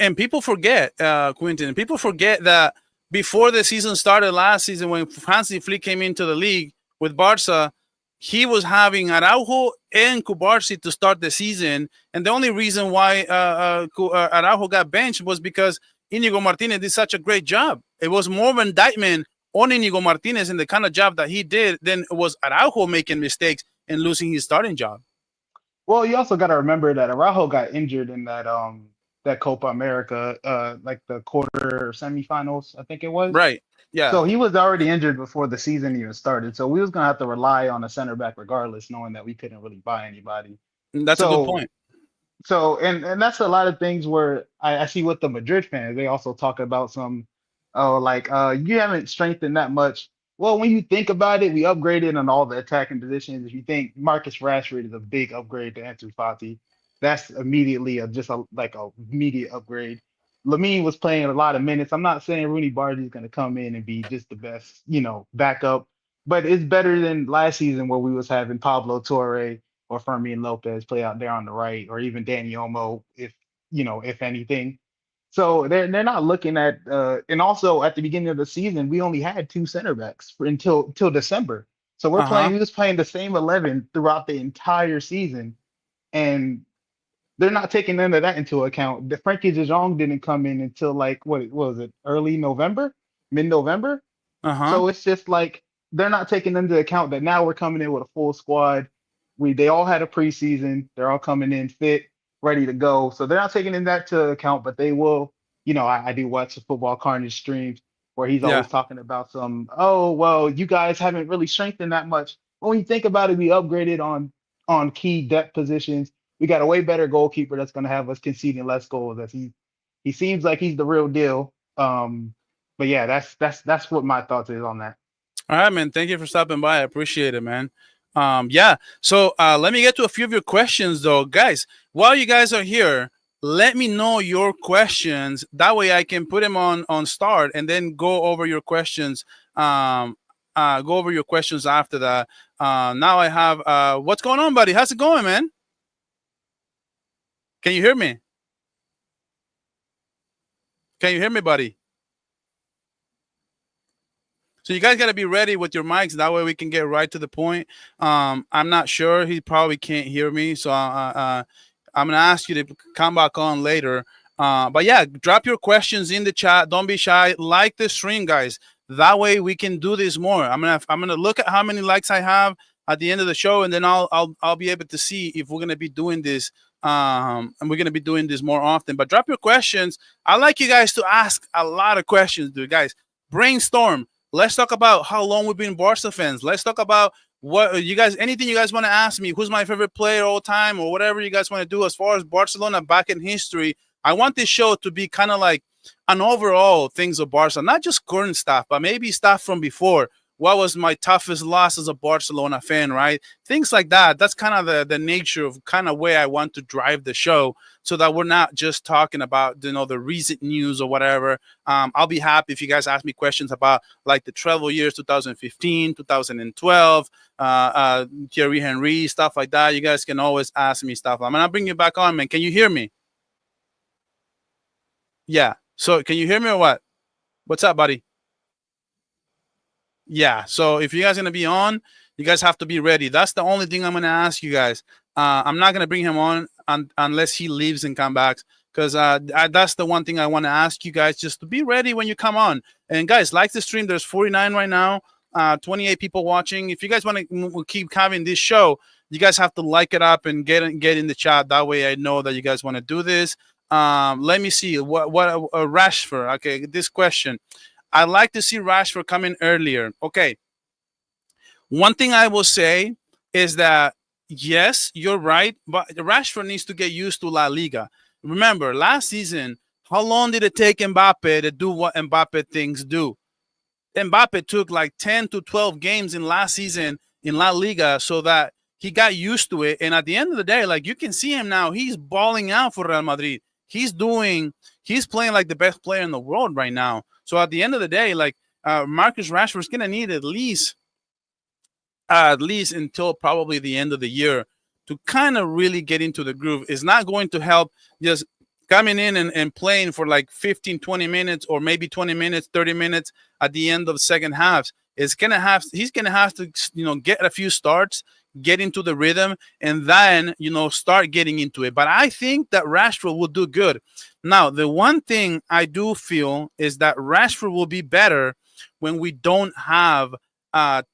And people forget, Quentin, people forget that before the season started last season, when Hansi Flick came into the league with Barca, he was having Araujo and Cubarsí to start the season. And the only reason why Araujo got benched was because Inigo Martinez did such a great job. It was more of an indictment on Inigo Martinez and the kind of job that he did than it was Araujo making mistakes and losing his starting job. Well, you also got to remember that Araujo got injured in that Copa America, like the quarter or semifinals, I think it was. Right. Yeah. So he was already injured before the season even started. So we was gonna have to rely on a center back regardless, knowing that we couldn't really buy anybody. That's a good point. So and that's a lot of things where I see with the Madrid fans, they also talk about some you haven't strengthened that much. Well, when you think about it, we upgraded on all the attacking positions. If you think Marcus Rashford is a big upgrade to Ansu Fati, that's immediately just a immediate upgrade. Lamine was playing a lot of minutes. I'm not saying Rooney Bardi is going to come in and be just the best, backup, but it's better than last season where we was having Pablo Torre or Fermin Lopez play out there on the right, or even Danny Olmo, if anything. So they're not looking at, and also at the beginning of the season, we only had two center backs until December. So we was playing the same 11 throughout the entire season, and they're not taking none of that into account. The Frankie de Jong didn't come in until like what was it, early November, mid-November. So it's just like they're not taking into account that now we're coming in with a full squad. They all had a preseason. They're all coming in fit, ready to go. So they're not taking in that to account, but they will. I do watch the Football Carnage streams where he's always talking about you guys haven't really strengthened that much. When you think about it, we upgraded on key depth positions. We got a way better goalkeeper that's going to have us conceding less goals. As he seems like he's the real deal. But yeah, that's what my thoughts is on that. All right, man. Thank you for stopping by. I appreciate it, man. So let me get to a few of your questions, though, guys. While you guys are here, let me know your questions. That way, I can put them on start and then go over your questions. Go over your questions after that. Now I have what's going on, buddy? How's it going, man? Can you hear me? Can you hear me, buddy? So you guys got to be ready with your mics. That way we can get right to the point. I'm not sure. He probably can't hear me. So I'm going to ask you to come back on later. But yeah, drop your questions in the chat. Don't be shy. Like the stream, guys. That way we can do this more. I'm gonna look at how many likes I have at the end of the show, and then I'll be able to see if we're gonna be doing this. And we're gonna be doing this more often. But drop your questions. I like you guys to ask a lot of questions, dude. Guys, brainstorm. Let's talk about how long we've been Barca fans. Let's talk about anything you guys want to ask me. Who's my favorite player all time, or whatever you guys want to do as far as Barcelona back in history. I want this show to be kind of like an overall things of Barca, not just current stuff, but maybe stuff from before. What was my toughest loss as a Barcelona fan, right? Things like that. That's kind of the nature of kind of way I want to drive the show, so that we're not just talking about, the recent news or whatever. I'll be happy if you guys ask me questions about like the travel years, 2015, 2012, Thierry Henry, stuff like that. You guys can always ask me stuff. I'm going to bring you back on, man. Can you hear me? Yeah. So can you hear me or what? What's up, buddy? Yeah, so if you guys are going to be on, you guys have to be ready. That's the only thing I'm going to ask you guys. I'm not going to bring him on unless he leaves and comes back, because that's the one thing I want to ask you guys, just to be ready when you come on. And guys, like the stream, there's 49 right now. 28 people watching. If you guys want to keep having this show, you guys have to like it up and get in the chat. That way I know that you guys want to do this. Let me see what Rashford. Okay, this question. I'd like to see Rashford come in earlier. Okay. One thing I will say is that, yes, you're right, but Rashford needs to get used to La Liga. Remember, last season, how long did it take Mbappe to do what Mbappe things do? Mbappe took like 10 to 12 games in last season in La Liga so that he got used to it. And at the end of the day, like, you can see him now, he's balling out for Real Madrid. He's playing like the best player in the world right now. So at the end of the day, like, Marcus Rashford's going to need at least until probably the end of the year to kind of really get into the groove. It's not going to help just coming in and playing for like 15, 20 minutes or maybe 20 minutes, 30 minutes at the end of the second half. He's going to have to, get a few starts, get into the rhythm, and then, start getting into it. But I think that Rashford will do good. Now, the one thing I do feel is that Rashford will be better when we don't have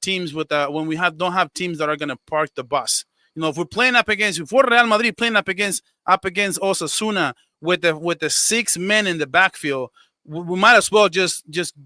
teams when we don't have teams that are going to park the bus. If we're playing if we're Real Madrid playing up against Osasuna with the 6 men in the backfield, we might as well just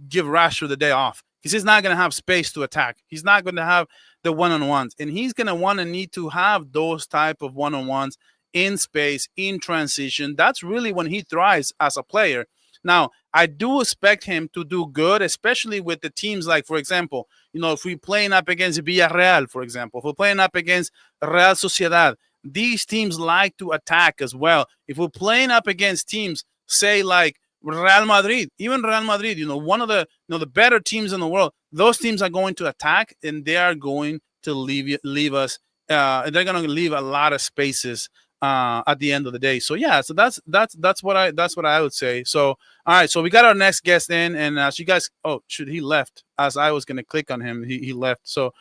give Rashford the day off, because he's not going to have space to attack. He's not going to have the one-on-ones, and he's going to need to have those type of one-on-ones in space, in transition. That's really when he thrives as a player. Now, I do expect him to do good, especially with the teams like, for example, if we're playing up against Villarreal, for example, if we're playing up against Real Sociedad, these teams like to attack as well. If we're playing up against teams, say like Real Madrid, even Real Madrid, one of the better teams in the world, those teams are going to attack, and they are going to leave us. They're going to leave a lot of spaces at the end of the day. So yeah, so that's what I would say. So all right, so we got our next guest in, and as you guys, he left as I was going to click on him. He left. So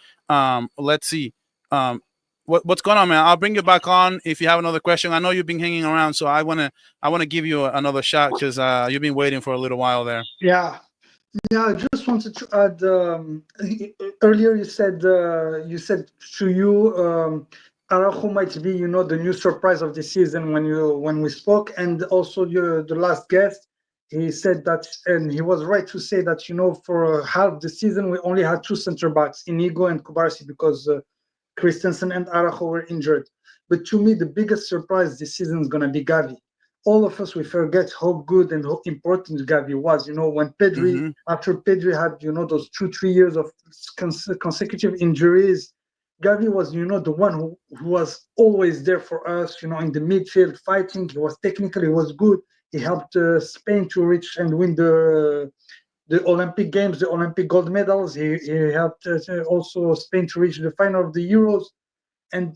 let's see. What's going on, man? I'll bring you back on if you have another question. I know you've been hanging around, so I want to give you another shot, because you've been waiting for a little while there. Yeah, I just wanted to add. Earlier, you said to you, Araujo might be, the new surprise of the season when we spoke, and also the last guest, he said that, and he was right to say that, for half the season we only had two center backs, Inigo and Kubarsi, because Christensen and Araujo were injured. But to me, the biggest surprise this season is going to be Gavi. All of us, we forget how good and how important Gavi was. When Pedri, after Pedri had, those 2-3 years of consecutive injuries, Gavi was, the one who was always there for us, in the midfield fighting. He was technically, he was good. He helped Spain to reach and win the Olympic Games, the Olympic gold medals. He helped also Spain to reach the final of the Euros. And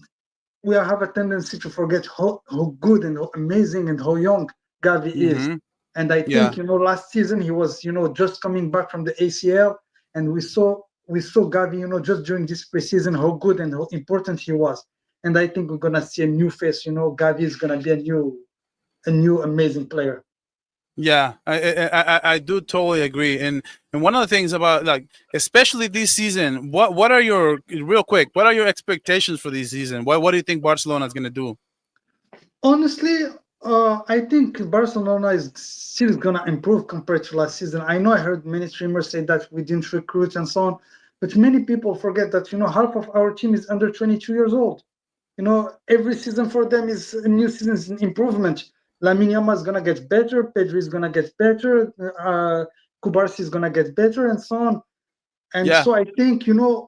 we have a tendency to forget how good and how amazing and how young Gavi is. And I think, last season he was, just coming back from the ACL, and we saw Gavi, just during this preseason, how good and how important he was. And I think we're gonna see a new face. Gavi is gonna be a new amazing player. Yeah, I do totally agree. And one of the things about, like, especially this season, what are your expectations for this season? What do you think Barcelona is going to do? Honestly, I think Barcelona is still going to improve compared to last season. I know I heard many streamers say that we didn't recruit and so on, but many people forget that, half of our team is under 22 years old. Every season for them is a new season's improvement. Lamine Yamal is going to get better, Pedri is going to get better, Kubarsi is going to get better, and so on. And so I think,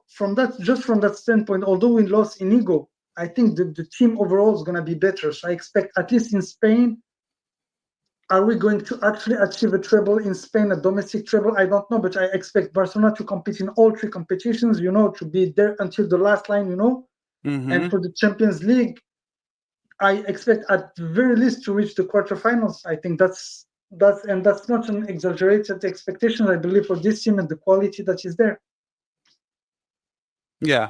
from that standpoint, although we lost Inigo, I think the team overall is going to be better. So I expect, at least in Spain, are we going to actually achieve a treble in Spain, a domestic treble? I don't know, but I expect Barcelona to compete in all three competitions, to be there until the last line, And for the Champions League, I expect at the very least to reach the quarterfinals. I think that's not an exaggerated expectation, I believe, for this team and the quality that is there. Yeah.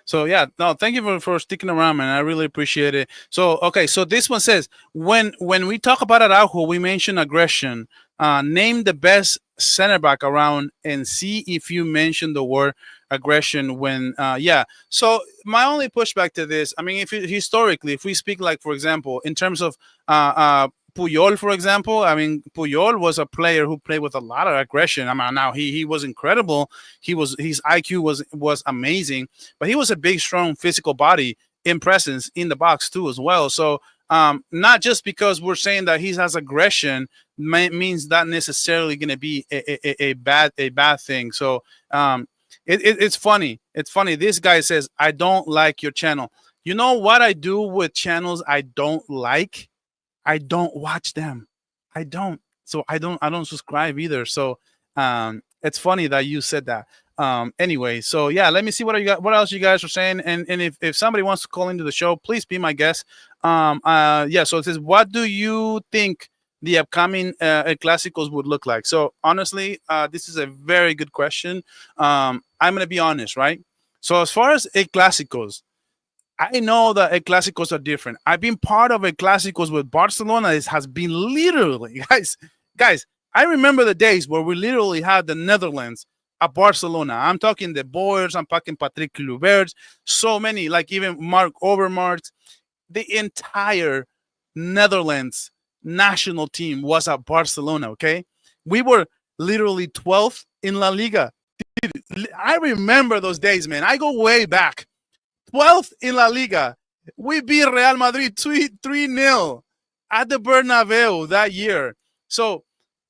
So no, thank you for sticking around, man. I really appreciate it. So okay, so this one says, when we talk about Araujo, we mention aggression. Name the best center back around and see if you mention the word aggression when yeah. So my only pushback to this, I mean, historically, if we speak, like, for example, in terms of Puyol, for example, I mean, Puyol was a player who played with a lot of aggression. I mean, now he was incredible. His IQ was amazing, but he was a big, strong, physical body in presence in the box too as well. So not just because we're saying that he has aggression means that necessarily going to be a bad thing. So it's funny. It's funny. This guy says, "I don't like your channel." You know what I do with channels I don't like? I don't watch them. I don't. So I don't subscribe either. So it's funny that you said that. Anyway, so yeah, let me see what else you guys are saying. And if somebody wants to call into the show, please be my guest. Yeah, so it says, what do you think the upcoming Clásicos would look like? So honestly, this is a very good question. I'm gonna be honest, right? So as far as Clásicos, I know that Clásicos are different. I've been part of Clásicos with Barcelona. It has been literally, guys. I remember the days where we literally had the Netherlands at Barcelona. I'm talking the Boyers. I'm talking Patrick Kluivert. So many, like even Mark Overmars. The entire Netherlands national team was at Barcelona. Okay, we were literally 12th in La Liga. I remember those days, man. I go way back. 12th in La Liga. We beat Real Madrid 3-0 at the Bernabeu that year. So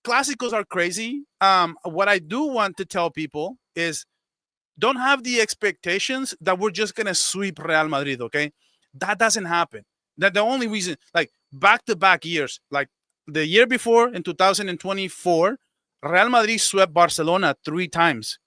Clásicos are crazy. What I do want to tell people is don't have the expectations that we're just going to sweep Real Madrid, okay? That doesn't happen. That the only reason, like back-to-back years, like the year before in 2024, Real Madrid swept Barcelona 3 times.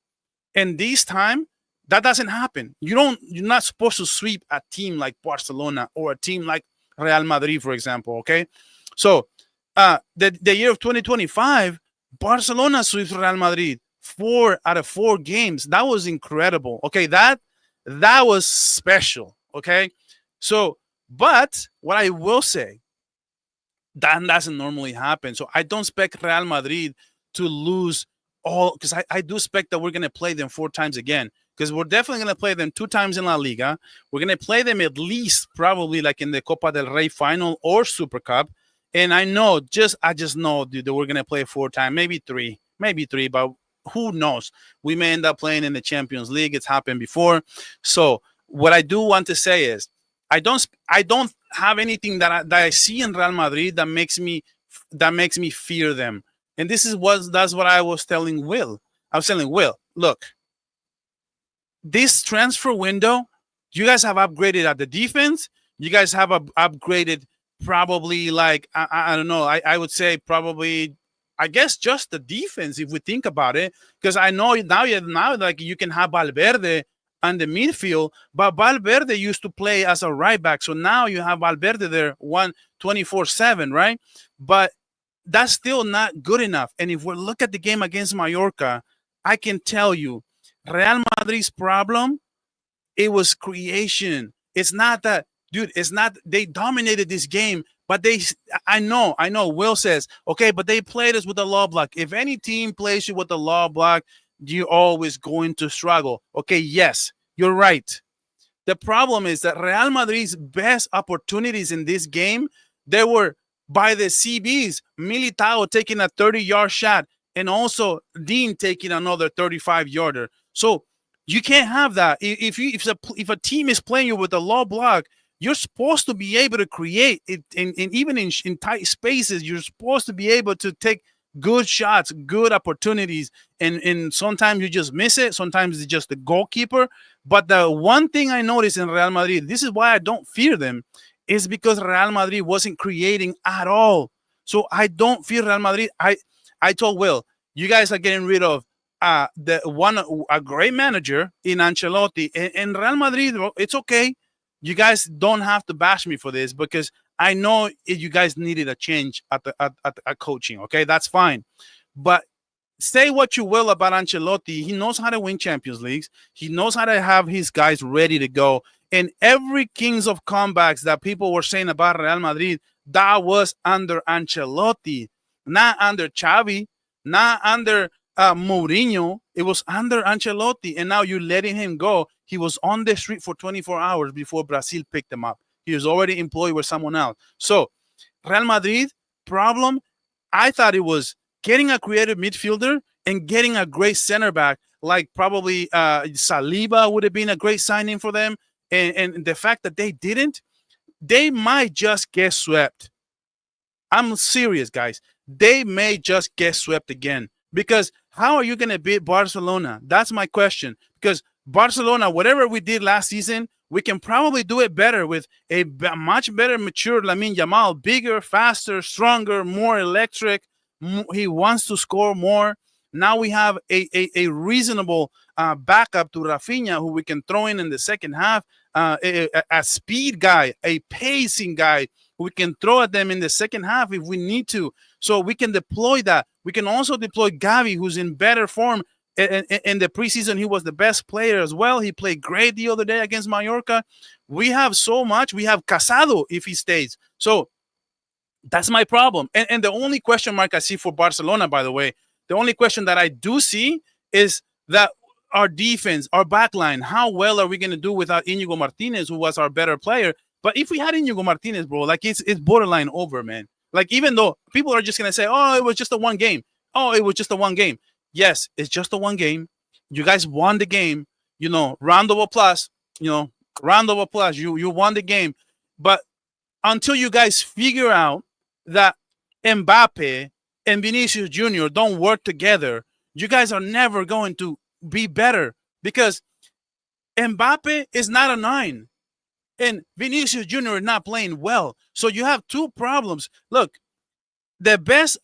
And this time, that doesn't happen. You're not supposed to sweep a team like Barcelona or a team like Real Madrid, for example. Okay, so the year of 2025, Barcelona sweeps Real Madrid 4 out of 4 games. That was incredible. Okay, that was special. Okay, so but what I will say, that doesn't normally happen. So I don't expect Real Madrid to lose all, because I do expect that we're going to play them 4 times again. Because we're definitely going to play them 2 times in La Liga. We're going to play them at least probably like in the Copa del Rey final or Super Cup. And I just know, dude, that we're going to play 4 times, maybe 3, but who knows? We may end up playing in the Champions League. It's happened before. So what I do want to say is I don't have anything that I see in Real Madrid that makes me fear them. And that's what I was telling Will. I was telling Will, look, this transfer window, you guys have upgraded at the defense. You guys have upgraded probably like, I don't know. I would say probably, I guess just the defense, if we think about it, because I know now like you can have Valverde on the midfield, but Valverde used to play as a right back. So now you have Valverde there 24/7, right? But that's still not good enough. And if we look at the game against Mallorca, I can tell you, Real Madrid's problem, it was creation. It's not that, dude, it's not, they dominated this game, but I know, Will says, okay, but they played us with the low block. If any team plays you with the low block, you're always going to struggle. Okay, yes, you're right. The problem is that Real Madrid's best opportunities in this game, they were by the CBs, Militao taking a 30-yard shot, and also Dean taking another 35-yarder. So you can't have that. If a team is playing you with a low block, you're supposed to be able to create it, and even in tight spaces, you're supposed to be able to take good shots, good opportunities, and sometimes you just miss it. Sometimes it's just the goalkeeper. But the one thing I noticed in Real Madrid, this is why I don't fear them, is because Real Madrid wasn't creating at all. So I don't fear Real Madrid. I told Will, you guys are getting rid of a great manager in Ancelotti, and Real Madrid. It's okay. You guys don't have to bash me for this, because I know you guys needed a change at coaching. Okay, that's fine. But say what you will about Ancelotti, he knows how to win Champions Leagues. He knows how to have his guys ready to go. And every Kings of Comebacks that people were saying about Real Madrid, that was under Ancelotti. not under Xavi, not under Mourinho. It was under Ancelotti, and now you're letting him go. He was on the street for 24 hours before Brazil picked him up. He was already employed with someone else. So Real Madrid problem, I thought it was getting a creative midfielder and getting a great center back, like probably Saliba would have been a great signing for them. And the fact that they didn't, they might just get swept. I'm serious, guys. They may just get swept again. Because how are you going to beat Barcelona? That's my question. Because Barcelona, whatever we did last season, we can probably do it better with a much better mature Lamine Yamal, bigger, faster, stronger, more electric. He wants to score more. Now we have a reasonable backup to Rafinha, who we can throw in the second half, a speed guy, a pacing guy, we can throw at them in the second half if we need to. So we can deploy that. We can also deploy Gavi, who's in better form. In the preseason, he was the best player as well. He played great the other day against Mallorca. We have so much. We have Casado if he stays. So that's my problem. And the only question mark I see for Barcelona, by the way, the only question that I do see is that our defense, our backline, how well are we going to do without Íñigo Martinez, who was our better player? But if we had Íñigo Martinez, bro, like it's borderline over, man. Like even though people are just going to say, oh, it was just a one game. Oh, it was just a one game. Yes, it's just a one game. You guys won the game. You know, round of applause. You know, round of applause. You won the game. But until you guys figure out that Mbappe and Vinicius Jr. don't work together, you guys are never going to be better, because Mbappe is not a 9 and Vinicius Jr. is not playing well. So you have two problems. Look, the best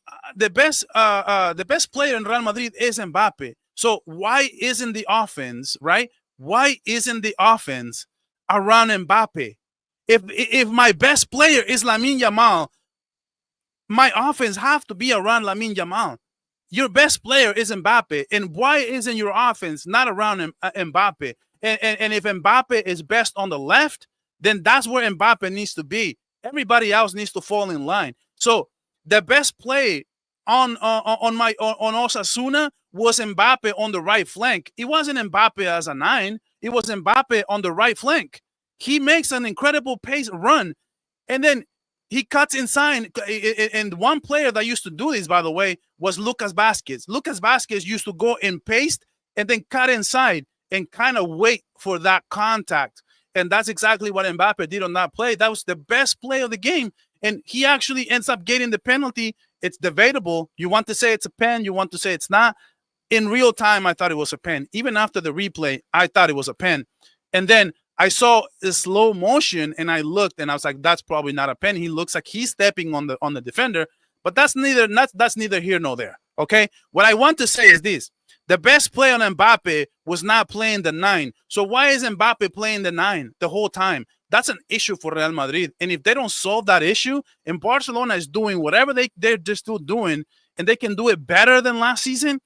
player in Real Madrid is Mbappe. So why isn't the offense, right? Why isn't the offense around Mbappe? If my best player is Lamine Yamal, my offense have to be around Lamine Yamal. Your best player is Mbappe, and why isn't your offense not around Mbappe? And if Mbappe is best on the left, then that's where Mbappe needs to be. Everybody else needs to fall in line. So the best play on Osasuna was Mbappe on the right flank. It wasn't Mbappe as a 9. It was Mbappe on the right flank. He makes an incredible pace run, and then he cuts inside. And one player that used to do this, by the way, was Lucas Vázquez. Lucas Vázquez used to go in pace and then cut inside and kind of wait for that contact. And that's exactly what Mbappe did on that play. That was the best play of the game. And he actually ends up getting the penalty. It's debatable. You want to say it's a pen. You want to say it's not. In real time, I thought it was a pen. Even after the replay, I thought it was a pen. And then I saw the slow motion and I looked and I was like, that's probably not a pen. He looks like he's stepping on the defender, but that's neither here nor there. Okay. What I want to say is this: the best play on Mbappe was not playing the 9. So why is Mbappe playing the 9 the whole time? That's an issue for Real Madrid. And if they don't solve that issue, and Barcelona is doing whatever they're just still doing, and they can do it better than last season,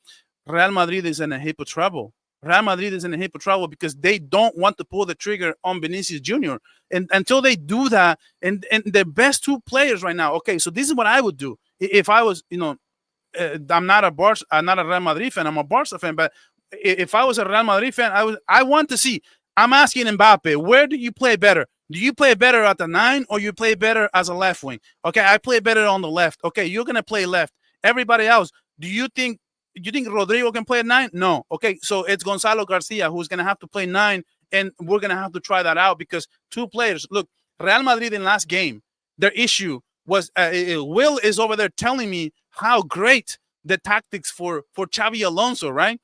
Real Madrid is in a heap of trouble. Real Madrid is in a heap of trouble because they don't want to pull the trigger on Vinicius Jr. And until they do that, and the best two players right now. Okay, so this is what I would do if I was, I'm not a Real Madrid fan. I'm a Barca fan. But if I was a Real Madrid fan, I want to see. I'm asking Mbappe, where do you play better? Do you play better at the 9 or you play better as a left wing? Okay, I play better on the left. Okay, you're gonna play left. Everybody else, do you think Rodrigo can play at 9? No. Okay, so it's Gonzalo Garcia who's going to have to play 9, and we're going to have to try that out because two players. Look, Real Madrid in last game, their issue was Will is over there telling me how great the tactics for Xavi Alonso, right?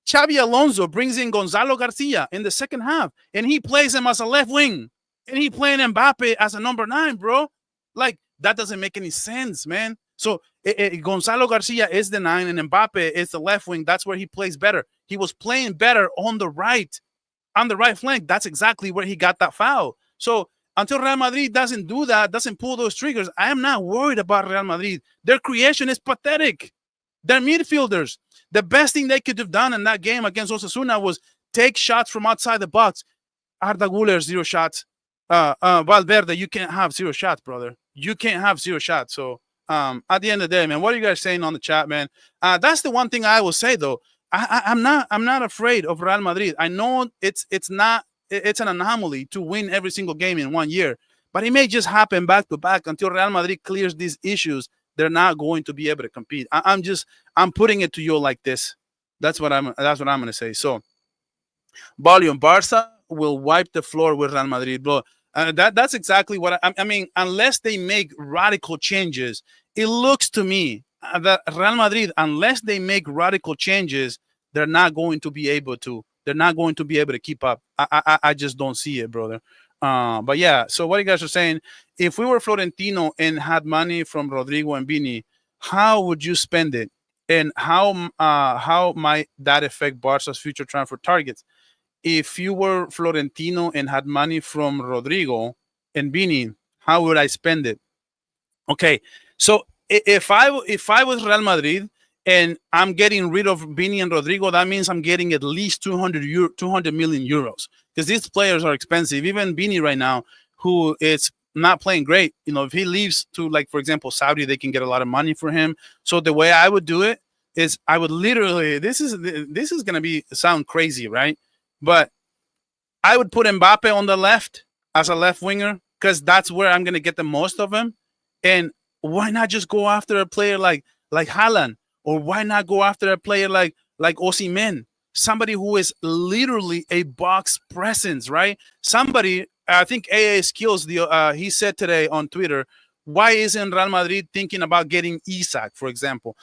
Xavi Alonso brings in Gonzalo Garcia in the second half, and he plays him as a left wing, and he playing Mbappe as a number 9, bro. Like, that doesn't make any sense, man. So Gonzalo Garcia is the 9 and Mbappe is the left wing. That's where he plays better. He was playing better on the right flank. That's exactly where he got that foul. So until Real Madrid doesn't do that, doesn't pull those triggers, I am not worried about Real Madrid. Their creation is pathetic. Their midfielders, the best thing they could have done in that game against Osasuna was take shots from outside the box. Arda Güler, 0 shots. Valverde, you can't have 0 shots, brother. You can't have 0 shots. So At the end of the day, man, what are you guys saying on the chat, man? That's the one thing I will say though. I'm not afraid of Real Madrid. I know it's not it's an anomaly to win every single game in 1 year, but it may just happen back to back until Real Madrid clears these issues. They're not going to be able to compete. I'm putting it to you like this. That's what I'm going to say. So, volume, Barca will wipe the floor with Real Madrid, bro. That's exactly what I mean. Unless they make radical changes, it looks to me that Real Madrid, unless they make radical changes, they're not going to be able to. They're not going to be able to keep up. I just don't see it, brother. But yeah. So what you guys are saying? If we were Florentino and had money from Rodrigo and Vini, how would you spend it? And how might that affect Barca's future transfer targets? If you were Florentino and had money from Rodrigo and Vini, how would I spend it? Okay, so if I was Real Madrid and I'm getting rid of Vini and Rodrigo, that means I'm getting at least 200 million euros, because these players are expensive. Even Vini right now, who is not playing great, if he leaves to, like, for example, Saudi, they can get a lot of money for him. So the way I would do it is I would literally, this is going to sound crazy, right? But I would put Mbappe on the left as a left winger, because that's where I'm going to get the most of him. And why not just go after a player like Haaland? Or why not go after a player like Osimhen? Somebody who is literally a box presence, right? Somebody, I think AA Skills, he said today on Twitter, why isn't Real Madrid thinking about getting Isak, for example?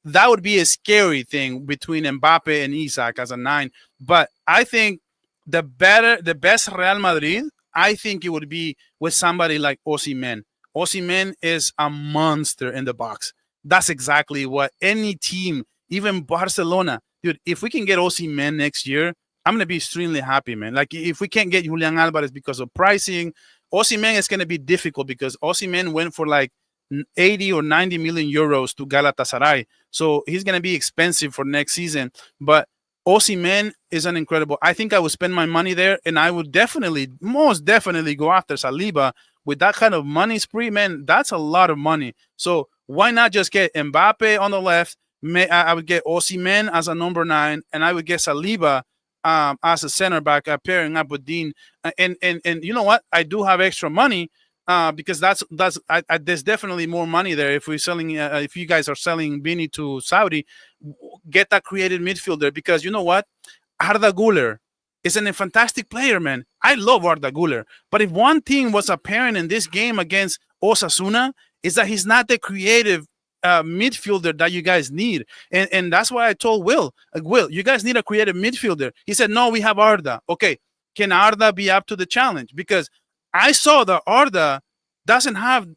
That would be a scary thing between Mbappe and Isak as a 9. But I think the best Real Madrid, I think it would be with somebody like Osimhen. Osimhen is a monster in the box. That's exactly what any team, even Barcelona, dude, if we can get Osimhen next year, I'm going to be extremely happy, man. Like, if we can't get Julian Alvarez because of pricing, Osimhen is going to be difficult, because Osimhen went for like 80 or 90 million euros to Galatasaray. So he's going to be expensive for next season. But Osimhen is an incredible. I think I would spend my money there, and I would most definitely go after Saliba. With that kind of money spree, man, that's a lot of money. So why not just get Mbappe on the left? I would get Osimhen as a number 9, and I would get Saliba as a center back, pairing up with Dean. And you know what? I do have extra money because there's definitely more money there. If we're selling, if you guys are selling Vini to Saudi, get that creative midfielder, because you know what? Arda Güler is a fantastic player, man. I love Arda Güler. But if one thing was apparent in this game against Osasuna, is that he's not the creative midfielder that you guys need. And that's why I told Will, you guys need a creative midfielder. He said, no, we have Arda. Okay, can Arda be up to the challenge? Because I saw that Arda doesn't have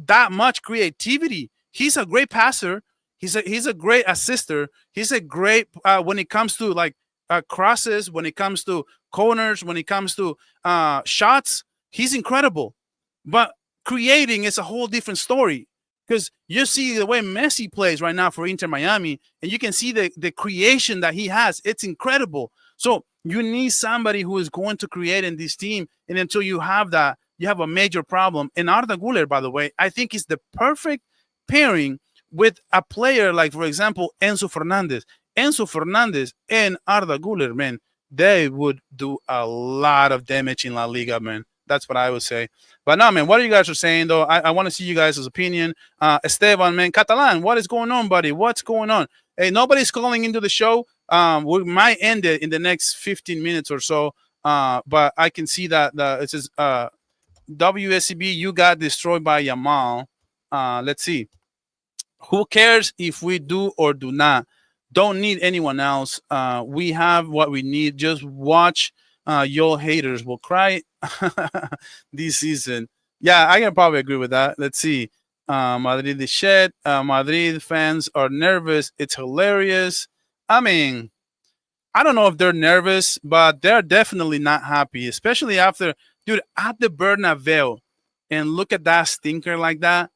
that much creativity. He's a great passer. He's a great assister. He's a great when it comes to like crosses, when it comes to corners, when it comes to shots. He's incredible. But creating is a whole different story, because you see the way Messi plays right now for Inter Miami, and you can see the creation that he has. It's incredible. So you need somebody who is going to create in this team, and until you have that, you have a major problem. And Arda Güler, by the way, I think is the perfect pairing with a player like, for example, Enzo Fernandez. Enzo Fernandez and Arda Güler, man, they would do a lot of damage in La Liga, man. That's what I would say. But no, man, what are you guys are saying, though? I want to see you guys' opinion. Esteban, man, Catalan, what is going on, buddy? What's going on? Hey, nobody's calling into the show. We might end it in the next 15 minutes or so. But I can see that it says WSCB, you got destroyed by Yamal. Let's see. Who cares if we do or do not? Don't need anyone else. We have what we need. Just watch. Your haters will cry this season. Yeah, I can probably agree with that. Let's see. Madrid is shed. Madrid fans are nervous. It's hilarious. I mean, I don't know if they're nervous, but they're definitely not happy, especially after, dude, at the Bernabeu, and look at that stinker like that.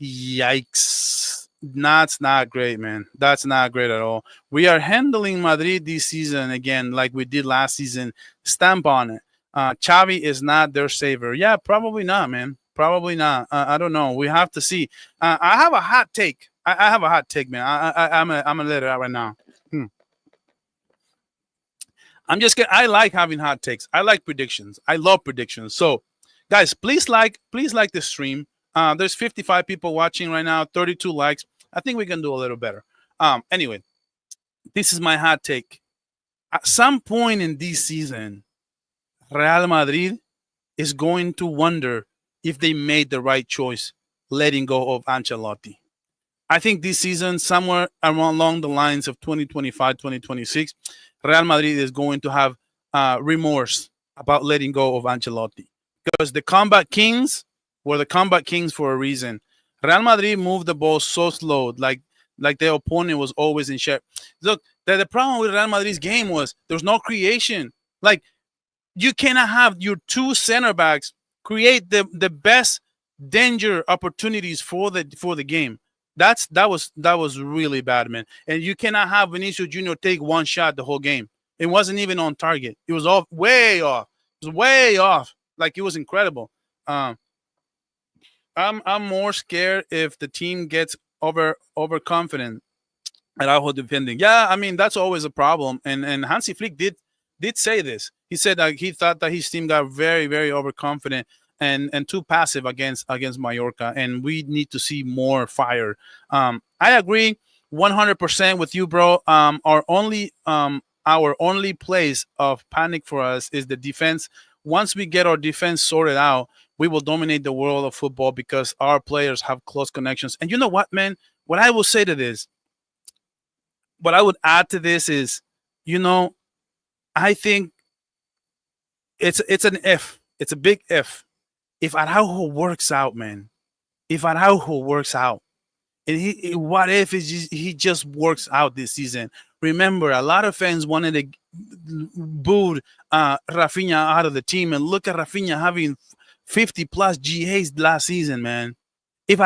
Yikes. That's not great, man. That's not great at all. We are handling Madrid this season again like we did last season. Stamp on it. Xavi is not their savior. Yeah, probably not, man. Probably not. I don't know. We have to see. I have a hot take. I have a hot take, man. I'm gonna let it out right now. Hmm. I'm just kidding. I like having hot takes. I like predictions. I love predictions. So, guys, please like the stream. There's 55 people watching right now, 32 likes. I think we can do a little better. Anyway, this is my hot take. At some point in this season, Real Madrid is going to wonder if they made the right choice letting go of Ancelotti. I think this season, somewhere along the lines of 2025, 2026, Real Madrid is going to have remorse about letting go of Ancelotti because the comeback kings were the comeback kings for a reason. Real Madrid moved the ball so slow, like their opponent was always in check. Look, the problem with Real Madrid's game was there was no creation. Like you cannot have your two center backs create the best danger opportunities for the game. That was really bad, man. And you cannot have Vinicius Jr. take one shot the whole game. It wasn't even on target. It was off, way off. It was way off. Like it was incredible. I'm more scared if the team gets overconfident. Araujo defending. Yeah, I mean that's always a problem. And Hansi Flick did say this. He said that he thought that his team got very, very overconfident and too passive against Mallorca, and we need to see more fire. I agree 100% with you, bro. Our only place of panic for us is the defense. Once we get our defense sorted out, we will dominate the world of football because our players have close connections. And you know what, man? What I will say to this, what I would add to this is, I think it's an if. It's a big if. If Araujo works out, man. If Araujo works out, and what if he just works out this season? Remember, a lot of fans wanted to boo Rafinha out of the team, and look at Rafinha having 50 plus GAs last season, man. If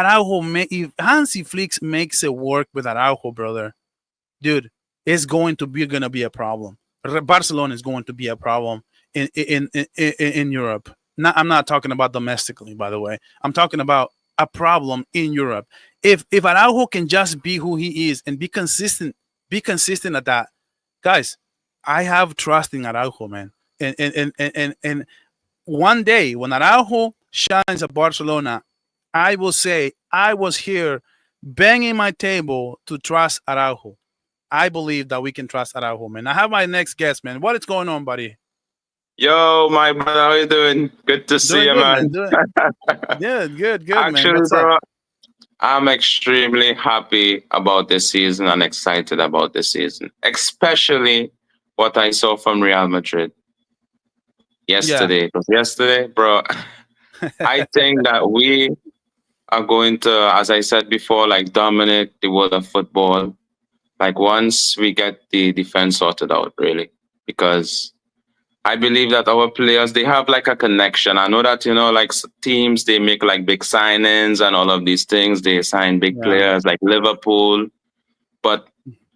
Hansi Flick makes it work with Araujo, brother, dude, it's going to be a problem. Barcelona is going to be a problem in Europe. I'm not talking about domestically, by the way. I'm talking about a problem in Europe. If Araujo can just be who he is and be consistent at that, guys, I have trust in Araujo, man. And one day when Araujo shines at Barcelona, I will say I was here banging my table to trust Araujo. I believe that we can trust Araujo, man. I have my next guest, man. What is going on, buddy? Yo, my brother, how you doing? Good to see you, man. Good, man. Actually, What's bro, up? I'm extremely happy about this season and excited about this season, especially what I saw from Real Madrid yesterday. Because yesterday, bro, I think that we are going to, as I said before, like dominate the world of football. Like once we get the defense sorted out, really, because I believe that our players, they have like a connection. I know that, like teams, they make like big signings and all of these things. They sign big players like Liverpool. But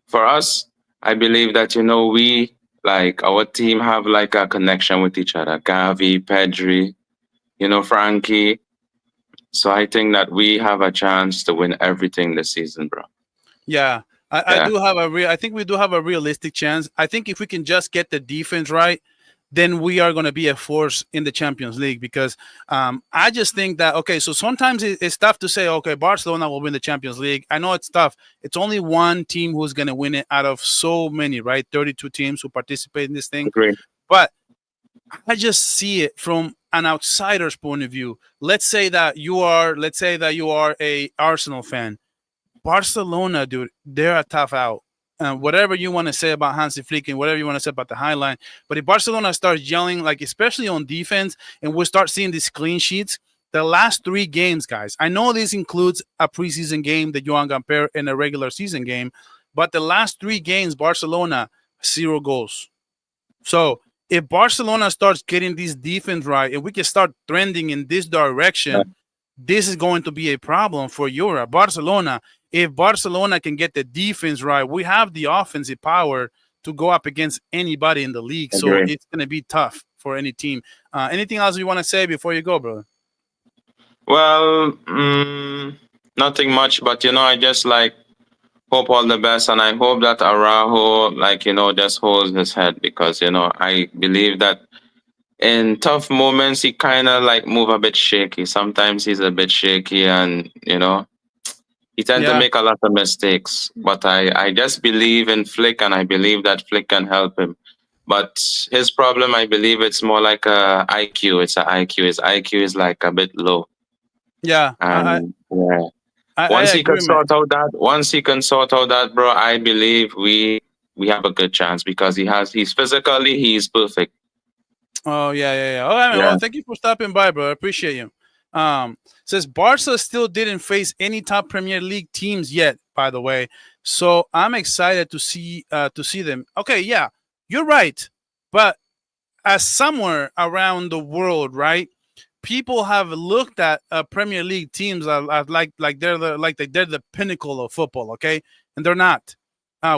for us, I believe that, we, like our team have like a connection with each other. Gavi, Pedri, Frankie. So I think that we have a chance to win everything this season, bro. Yeah. I think we do have a realistic chance. I think if we can just get the defense right, then we are going to be a force in the Champions League because I just think that, okay, so sometimes it's tough to say, okay, Barcelona will win the Champions League. I know it's tough. It's only one team who's going to win it out of so many, right? 32 teams who participate in this thing. Agreed. But I just see it from an outsider's point of view. Let's say that you are a Arsenal fan. Barcelona, dude, they're a tough out. Whatever you want to say about Hansi Flick and whatever you want to say about the highline, but if Barcelona starts yelling, like especially on defense, and we'll start seeing these clean sheets, the last 3 games, guys, I know this includes a preseason game, the Joan Gamper, and a regular season game, but the last 3 games, Barcelona, 0 goals. So if Barcelona starts getting this defense right, and we can start trending in this direction, this is going to be a problem for Europe. Barcelona, if Barcelona can get the defense right, we have the offensive power to go up against anybody in the league. So it's going to be tough for any team. Anything else you want to say before you go, brother? Well, nothing much, but I just like hope all the best, and I hope that Araujo, like just holds his head because I believe that in tough moments he kind of like move a bit shaky. Sometimes he's a bit shaky, and he tend to Yeah, make a lot of mistakes. But I just believe in Flick, and I believe that Flick can help him. But his problem, I believe, it's more like a IQ. It's a IQ. His IQ is like a bit low, yeah. and yeah. I Once he can agree, man. sort out that, bro, I believe we have a good chance because he's physically he's perfect. Oh yeah. All right, man. Yeah. Well, thank you for stopping by, bro. I appreciate you. Says Barca still didn't face any top Premier League teams yet, by the way. So I'm excited to see them. Okay, yeah, you're right. But as somewhere around the world, right? People have looked at Premier League teams as they're the pinnacle of football, okay, and they're not.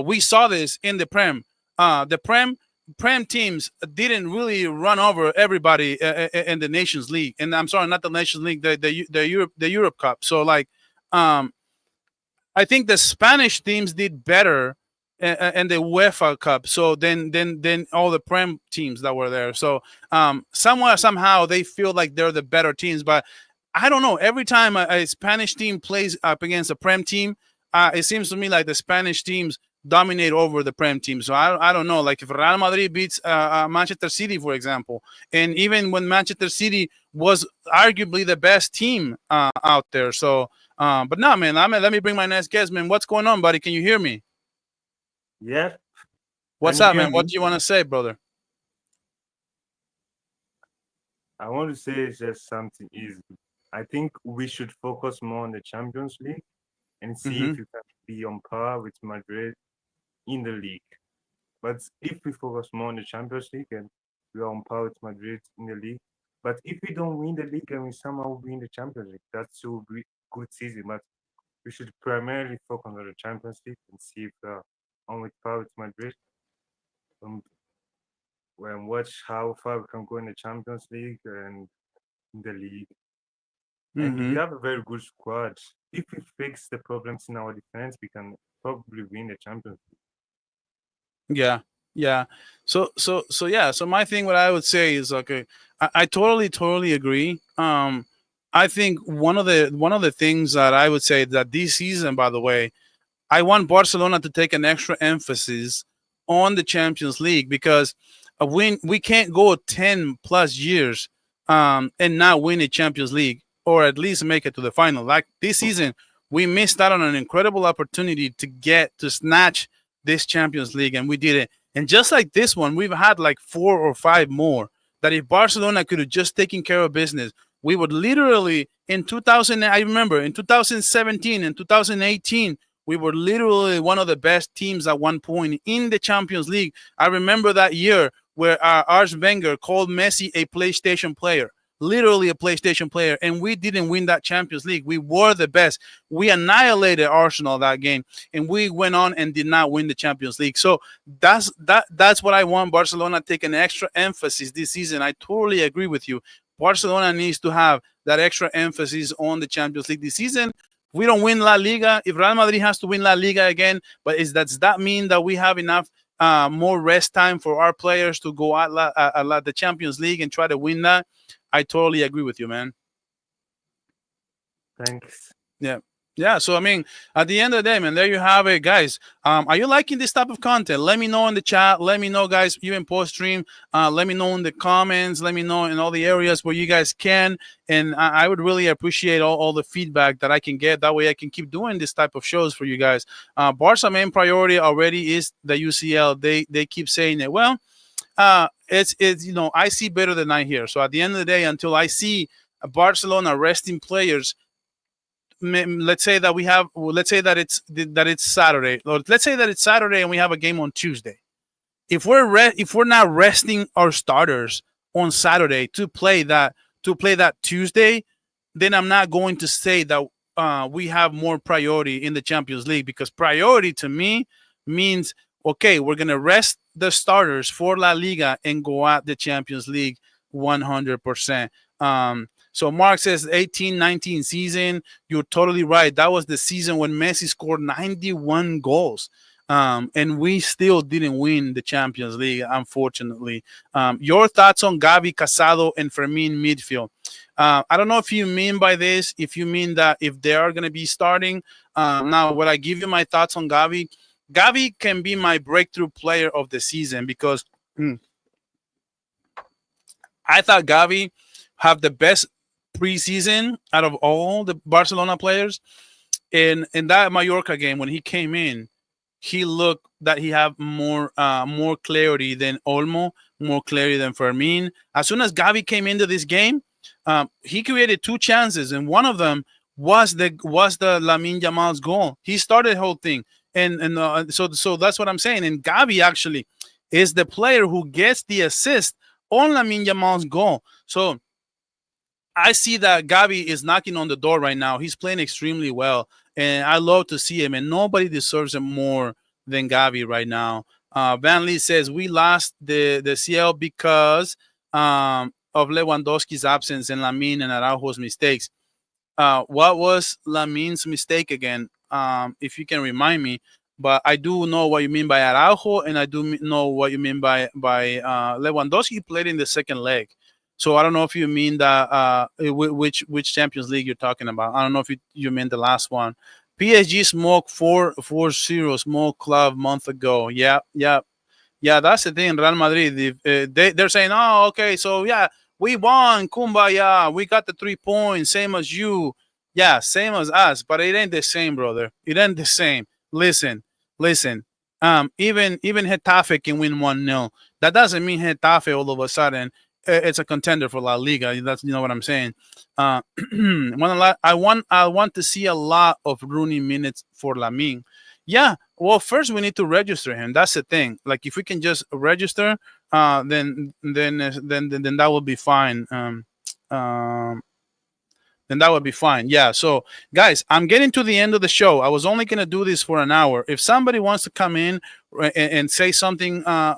We saw this in the Prem. The Prem teams didn't really run over everybody in the Nations League, and I'm sorry, not the Nations League, the Europe Cup. So like, um, I think the Spanish teams did better in the UEFA Cup. So then all the Prem teams that were there. So somewhere somehow they feel like they're the better teams. But I don't know. Every time a Spanish team plays up against a Prem team, it seems to me like the Spanish teams dominate over the Prem team. So I don't know. Like if Real Madrid beats Manchester City, for example, and even when Manchester City was arguably the best team out there. So but no, man, let me bring my next guest, man. What's going on, buddy? Can you hear me? Yeah, What's can you up, hear man? What me? do you want to say, brother? I want to say just something easy. I think we should focus more on the Champions League and see Mm-hmm. if you can be on par with Madrid in the league. But if we focus more on the Champions League and we are on par with Madrid in the league, but if we don't win the league and we somehow win the Champions League, that's a good season. But we should primarily focus on the Champions League and see if we are on with par with Madrid. Um, and watch how far we can go in the Champions League and in the league. And we Mm-hmm. have a very good squad. If we fix the problems in our defense, we can probably win the Champions Yeah, yeah. So yeah. So my thing, what I would say is, okay, I totally agree. I think one of the things that I would say that this season, by the way, I want Barcelona to take an extra emphasis on the Champions League because we can't go 10 plus years and not win a Champions League or at least make it to the final. Like this season, we missed out on an incredible opportunity to snatch this Champions League, and we did it. And just like this one, we've had like four or five more that if Barcelona could have just taken care of business, we would literally in 2000. I remember in 2017 and 2018 we were literally one of the best teams at one point in the Champions League. I remember that year where Arsene Wenger called Messi a PlayStation player, literally a PlayStation player, and we didn't win that Champions League. We were the best. We annihilated Arsenal that game, and we went on and did not win the Champions League. So that's what I want Barcelona to take an extra emphasis this season. I totally agree with you. Barcelona needs to have that extra emphasis on the Champions League this season. We don't win La Liga. If Real Madrid has to win La Liga again, but does that mean that we have enough more rest time for our players to go at the Champions League and try to win that? I totally agree with you, man. League. Thanks. Yeah. Yeah, so I mean, at the end of the day, man, there you have it, guys. Are you liking this type of content? Let me know in the chat. Let me know, guys, even post stream. Let me know in the comments. Let me know in all the areas where you guys can. And I would really appreciate all the feedback that I can get. That way I can keep doing this type of shows for you guys. Barca main priority already is the UCL. They keep saying it. Well, it's I see better than I hear. So at the end of the day, until I see Barcelona resting players, let's say that it's Saturday. Let's say that it's Saturday and we have a game on Tuesday. If we're not resting our starters on Saturday to play that Tuesday, then I'm not going to say that we have more priority in the Champions League, because priority to me means, okay, we're gonna rest the starters for La Liga and go at the Champions League 100%. So Mark says 18-19 season. You're totally right. That was the season when Messi scored 91 goals. And we still didn't win the Champions League, unfortunately. Your thoughts on Gavi, Casado, and Fermin midfield? I don't know if you mean by this, if you mean that if they are going to be starting. Now, when I give you my thoughts on Gavi, Gavi can be my breakthrough player of the season because I thought Gavi have the best preseason out of all the Barcelona players. In that Mallorca game, when he came in, he looked that he have more clarity than Olmo, more clarity than Fermin. As soon as Gavi came into this game, he created 2 chances, and one of them was the Lamine Yamal's goal. He started the whole thing, and so that's what I'm saying. And Gavi actually is the player who gets the assist on Lamine Yamal's goal. So I see that Gavi is knocking on the door right now. He's playing extremely well, and I love to see him. And nobody deserves him more than Gavi right now. Van Lee says we lost the CL because of Lewandowski's absence and Lamine and Araujo's mistakes. What was Lamine's mistake again? If you can remind me. But I do know what you mean by Araujo, and I do know what you mean by Lewandowski played in the second leg. So I don't know if you mean that which Champions League you're talking about. I don't know if you mean the last one. PSG smoked 4-0 smoke club month ago. Yeah. That's the thing. Real Madrid, they're saying, oh, okay, so yeah, we won, kumbaya, we got the 3 points, same as you. Yeah, same as us, but it ain't the same, brother. It ain't the same. Listen. Even Getafe can win 1-0. That doesn't mean Getafe all of a sudden it's a contender for La Liga. That's what I'm saying. I want to see a lot of Rooney minutes for Lamine. Yeah. Well, first we need to register him. That's the thing. Like if we can just register, then that will be fine. Then that would be fine. Yeah. So, guys, I'm getting to the end of the show. I was only going to do this for an hour. If somebody wants to come in and say something on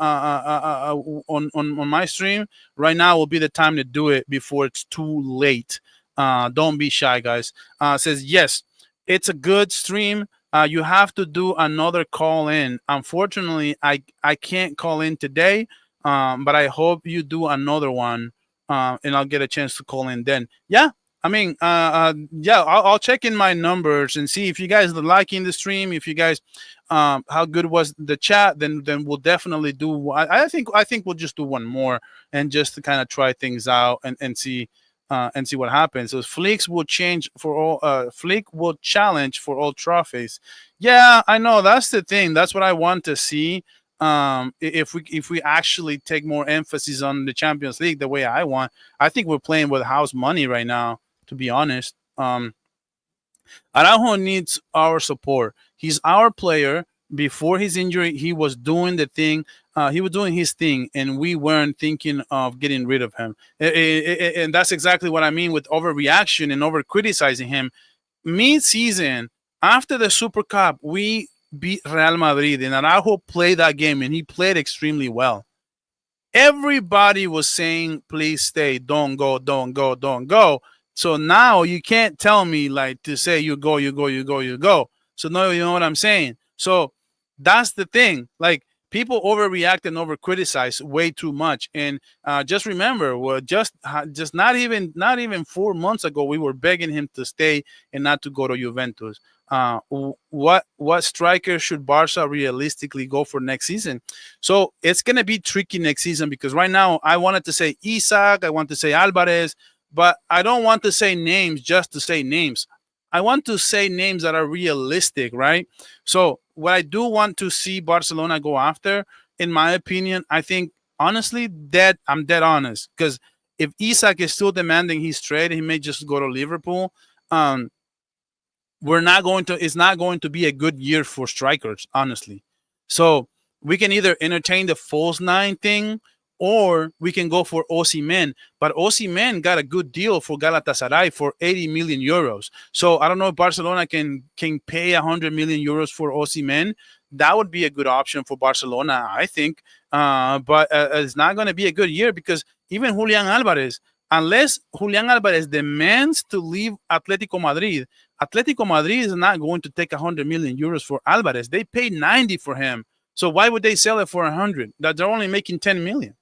my stream, right now will be the time to do it before it's too late. Don't be shy, guys. Says, yes, it's a good stream. You have to do another call in. Unfortunately, I can't call in today, but I hope you do another one, and I'll get a chance to call in then. Yeah. I mean, yeah, I'll check in my numbers and see if you guys are liking the stream. If you guys, how good was the chat? Then we'll definitely do. I think we'll just do one more and just to kind of try things out and see what happens. So Fleeks will change for all. Fleek will challenge for all trophies. Yeah, I know that's the thing. That's what I want to see. If we actually take more emphasis on the Champions League the way I want, I think we're playing with house money right now. To be honest, Araujo needs our support. He's our player. Before his injury, he was doing the thing. He was doing his thing, and we weren't thinking of getting rid of him. And that's exactly what I mean with overreaction and over criticizing him. Mid-season, after the Super Cup, we beat Real Madrid, and Araujo played that game, and he played extremely well. Everybody was saying, please stay, don't go, don't go, don't go. So now you can't tell me like to say you go. So no, you know what I'm saying? So that's the thing. Like people overreact and over criticize way too much. And just remember, just not even 4 months ago, we were begging him to stay and not to go to Juventus. What striker should Barca realistically go for next season? So it's gonna be tricky next season because right now I wanted to say Isaac, I want to say Alvarez, but I don't want to say names just to say names. I want to say names that are realistic, right? So what I do want to see Barcelona go after, in my opinion, I think honestly, I'm dead honest, because if Isaac is still demanding his trade, he may just go to Liverpool. It's not going to be a good year for strikers, honestly. So we can either entertain the false nine thing, or we can go for Osimhen. But Osimhen got a good deal for Galatasaray for 80 million euros. So I don't know if Barcelona can pay 100 million euros for Osimhen. That would be a good option for Barcelona, I think. But it's not going to be a good year because even Julian Alvarez, unless Julian Alvarez demands to leave Atletico Madrid, Atletico Madrid is not going to take 100 million euros for Alvarez. They paid 90 for him. So why would they sell it for 100? That they're only making 10 million.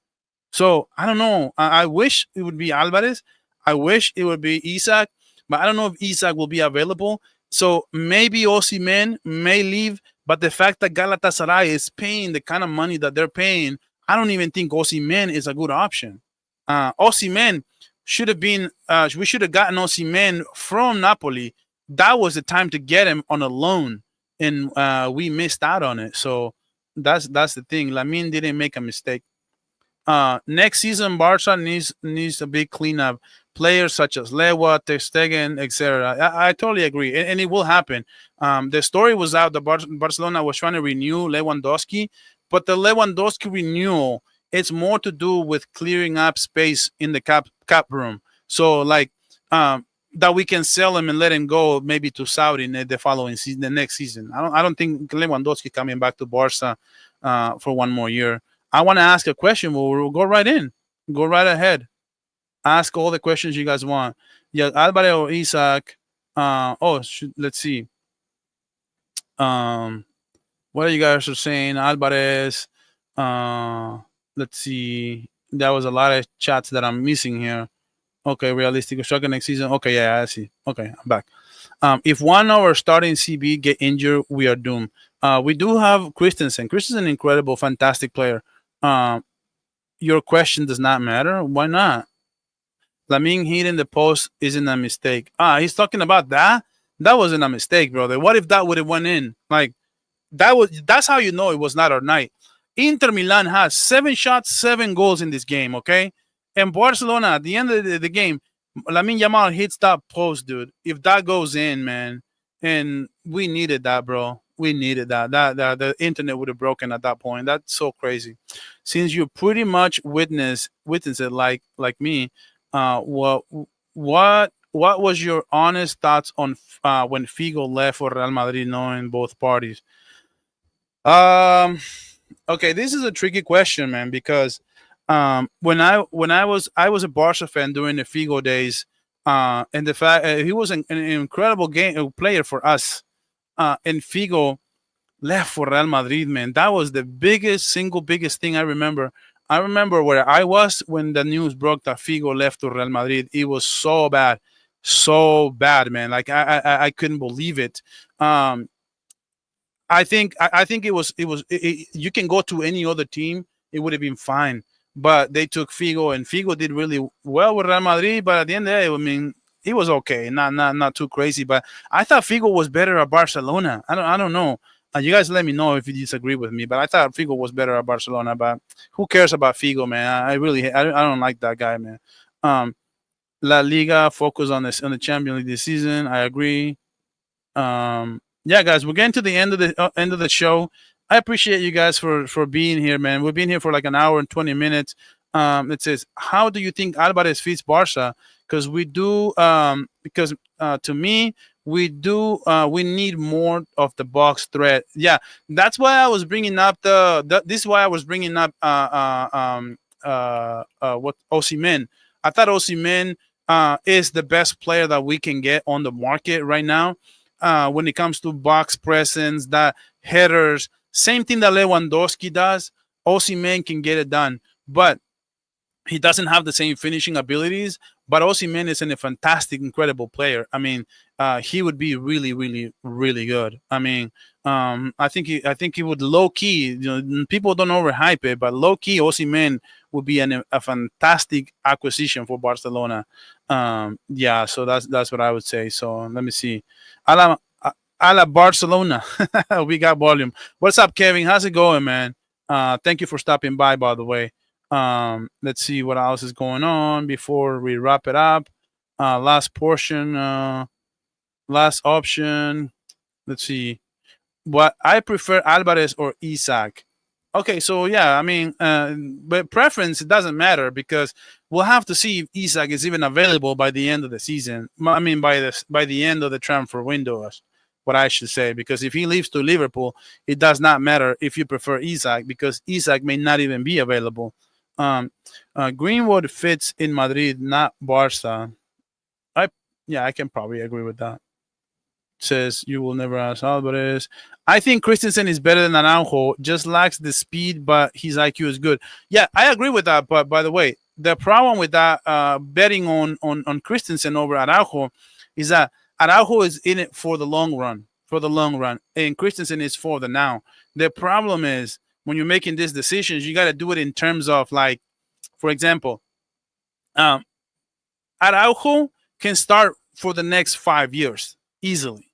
So I don't know. I wish it would be Alvarez. I wish it would be Isak, but I don't know if Isak will be available. So maybe Osimhen may leave, but the fact that Galatasaray is paying the kind of money that they're paying, I don't even think Osimhen is a good option. Osimhen should have been. We should have gotten Osimhen from Napoli. That was the time to get him on a loan, and we missed out on it. So that's the thing. Lamine didn't make a mistake. Next season, Barca needs a big cleanup. Players such as Lewa, Ter Stegen, etc. I totally agree, and it will happen. The story was out that Barcelona was trying to renew Lewandowski, but the Lewandowski renewal, it's more to do with clearing up space in the cap room. So like that we can sell him and let him go maybe to Saudi the following season, the next season. I don't think Lewandowski coming back to Barca for one more year. I want to ask a question. We'll go right in. Go right ahead. Ask all the questions you guys want. Yeah, Alvarez or Isak. Let's see. What are you guys are saying? Alvarez. Let's see. There was a lot of chats that I'm missing here. Okay, realistic striker next season. Okay, yeah, I see. Okay, I'm back. If one of our starting CB get injured, we are doomed. We do have Christensen. Christensen, incredible, fantastic player. Your question does not matter. Why not? Lamine hitting the post isn't a mistake. He's talking about that. That wasn't a mistake, brother. What if that would have went in? Like that's how you know it was not our night. Inter Milan has 7 shots, 7 goals in this game. Okay, and Barcelona at the end of the game, Lamine Yamal hits that post, dude. If that goes in, man, and we needed that, bro. We needed that. The internet would have broken at that point. That's so crazy. Since you pretty much witness it like me, what was your honest thoughts on when Figo left for Real Madrid, knowing both parties? Okay, this is a tricky question, man, because when I was a Barca fan during the Figo days, and the fact he was an incredible player for us. And Figo left for Real Madrid, man. That was the single biggest thing I remember. I remember where I was when the news broke that Figo left to Real Madrid. It was so bad, man. Like I couldn't believe it. I think it was. You can go to any other team, it would have been fine. But they took Figo, and Figo did really well with Real Madrid. But at the end of the day, I mean, he was okay, not too crazy. But I thought Figo was better at Barcelona. I don't know. You guys let me know if you disagree with me. But I thought Figo was better at Barcelona. But who cares about Figo, man? I don't like that guy, man. La Liga focus on the Champions League this season. I agree. Yeah, guys, we're getting to the end of the show. I appreciate you guys for being here, man. We've been here for like an hour and 20 minutes. It says, how do you think Alvarez fits Barca? Because we do, to me, we need more of the box threat. Yeah, that's why I was bringing up this is why I was bringing up Osimhen. I thought Osimhen is the best player that we can get on the market right now. When it comes to box presence, that headers, same thing that Lewandowski does, Osimhen can get it done. But he doesn't have the same finishing abilities. But Osimhen is a fantastic, incredible player. I mean, he would be really, really, really good. I mean, I think he would low key. You know, people don't overhype it, but low key, Osimhen would be a fantastic acquisition for Barcelona. Yeah, so that's what I would say. So let me see. A la Barcelona, we got volume. What's up, Kevin? How's it going, man? Thank you for stopping by the way. Let's see what else is going on before we wrap it up. Last portion, last option. Let's see. What I prefer, Alvarez or Isak. Okay, so yeah, I mean, but preference, it doesn't matter because we'll have to see if Isak is even available by the end of the season. I mean, by the end of the transfer window, what I should say, because if he leaves to Liverpool, it does not matter if you prefer Isak because Isak may not even be available. Greenwood fits in Madrid, not Barca. I can probably agree with that. Says you will never ask Alvarez. I think Christensen is better than Araujo. Just lacks the speed, but his IQ is good. Yeah, I agree with that. But by the way, the problem with that betting on Christensen over Araujo is that Araujo is in it for the long run, and Christensen is for the now. The problem is when you're making these decisions, you got to do it in terms of, like, for example, um, Araujo can start for the next 5 years easily.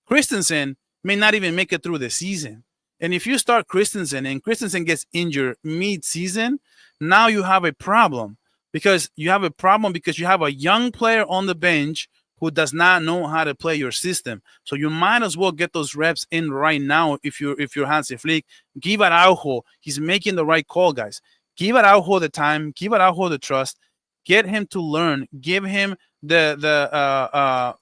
Christensen may not even make it through the season. And if you start Christensen and Christensen gets injured mid-season, now you have a problem because you have a young player on the bench who does not know how to play your system. So you might as well get those reps in right now if you're Hansi Flick. Give Araujo. He's making the right call, guys. Give Araujo the time. Give Araujo the trust. Get him to learn. Give him the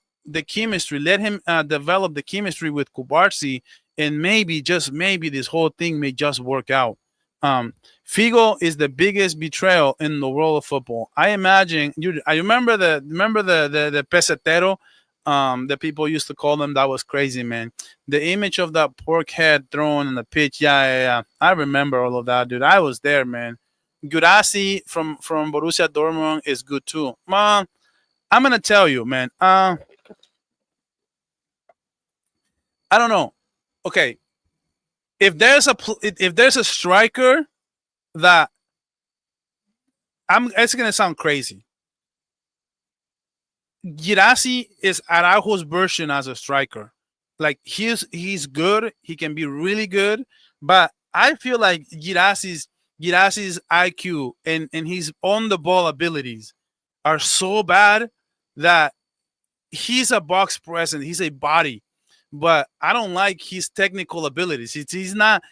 chemistry. Let him develop the chemistry with Kubarsi, and maybe, just maybe, this whole thing may just work out. Figo is the biggest betrayal in the world of football. I imagine I remember the pesetero, that people used to call them. That was crazy, man. The image of that pork head thrown in the pitch. Yeah. I remember all of that, dude. I was there, man. Gurasi from Borussia Dortmund is good too. I'm gonna tell you, man. I don't know. Okay, if there's a striker that it's gonna sound crazy. Girassi is Araujo's version as a striker. Like, he's good. He can be really good, but I feel like Girassi's IQ and his on the ball abilities are so bad that he's a box presence. He's a body, but I don't like his technical abilities. He's not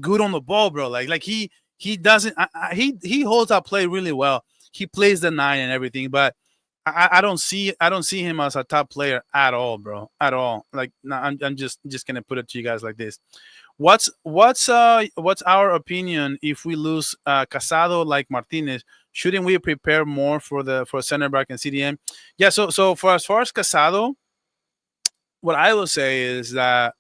good on the ball, bro. Like he doesn't. He holds up play really well. He plays the 9 and everything, but I don't see him as a top player at all, bro. At all. Like, no, I'm just gonna put it to you guys like this. What's our opinion if we lose Casado like Martinez? Shouldn't we prepare more for center back and CDM? Yeah. So for as far as Casado, what I will say is that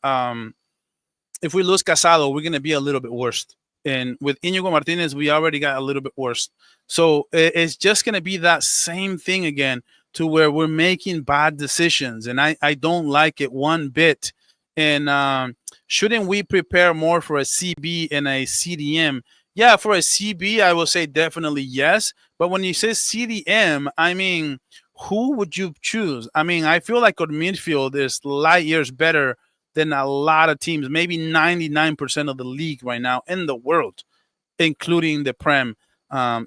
if we lose Casado, we're gonna be a little bit worse. And with Inigo Martinez, we already got a little bit worse. So it's just gonna be that same thing again, to where we're making bad decisions, and I don't like it one bit. And shouldn't we prepare more for a CB and a CDM? Yeah, for a CB, I will say definitely yes. But when you say CDM, I mean, who would you choose? I mean, I feel like our midfield is light years better than a lot of teams, maybe 99% of the league right now in the world, including the Prem.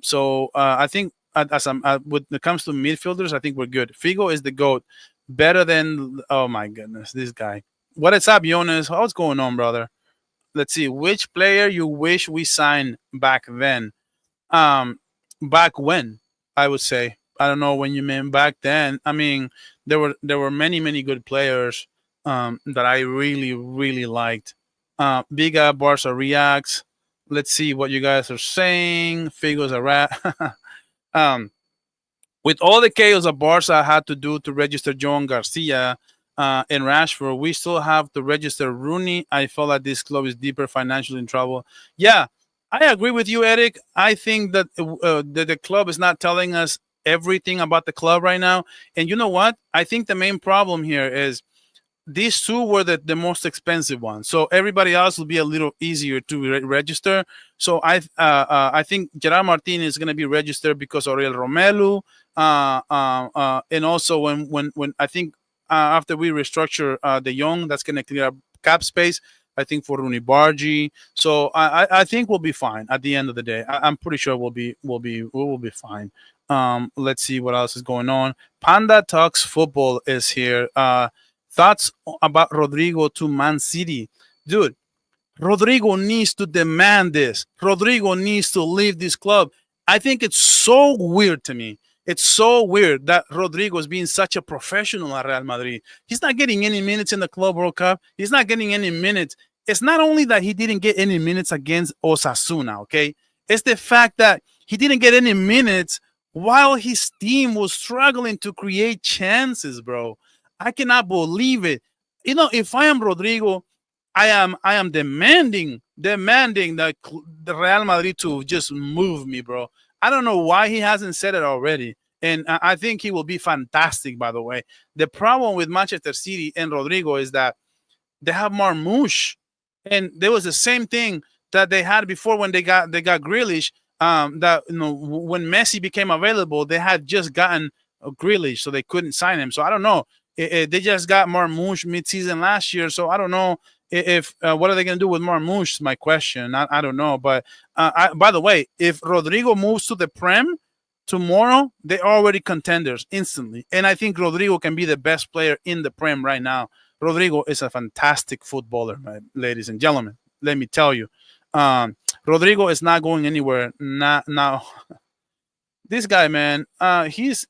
So I think when it comes to midfielders, I think we're good. Figo is the GOAT. Better than, oh my goodness, this guy. What is up, Jonas? What's going on, brother? Let's see. Which player you wish we signed back then? Back when, I would say. I don't know when you mean back then. I mean, there were many good players that I really, really liked. Big Up Barca Reacts. Let's see what you guys are saying. Figo's a rat. With all the chaos that Barca had to do to register Joan Garcia and Rashford, we still have to register Rooney. I feel like this club is deeper financially in trouble. Yeah, I agree with you, Eric. I think that the club is not telling us everything about the club right now. And you know what? I think the main problem here is these two were the most expensive ones. So everybody else will be a little easier to register. So I think Gerard Martin is going to be registered because Aurel Romelu. And also when I think after we restructure De Jong, that's going to clear up cap space, I think, for Rooney Bargi. So I think we'll be fine at the end of the day. I'm pretty sure we'll be fine. Let's see what else is going on. Panda Talks Football is here. Thoughts about Rodrigo to Man City? Dude, Rodrigo needs to demand this. Rodrigo needs to leave this club. I think it's so weird to me. It's so weird that Rodrigo is being such a professional at Real Madrid. He's not getting any minutes in the Club World Cup. He's not getting any minutes. It's not only that he didn't get any minutes against Osasuna, okay? It's the fact that He didn't get any minutes while his team was struggling to create chances, bro. I cannot believe it. If I am Rodrigo, I am demanding the Real Madrid to just move me, bro. I don't know why he hasn't said it already. And I think he will be fantastic, by the way. The problem with Manchester City and Rodrigo is that they have Marmoush, and there was the same thing that they had before when they got Grealish. That when Messi became available, they had just gotten Grealish, so they couldn't sign him. So I don't know. They just got Marmoush mid-season last year, so I don't know if what are they going to do with Marmoush? Is my question. I don't know. But by the way, if Rodrigo moves to the Prem tomorrow, they're already contenders instantly, and I think Rodrigo can be the best player in the Prem right now. Rodrigo is a fantastic footballer, ladies and gentlemen. Let me tell you, Rodrigo is not going anywhere. Not now. This guy, man, he's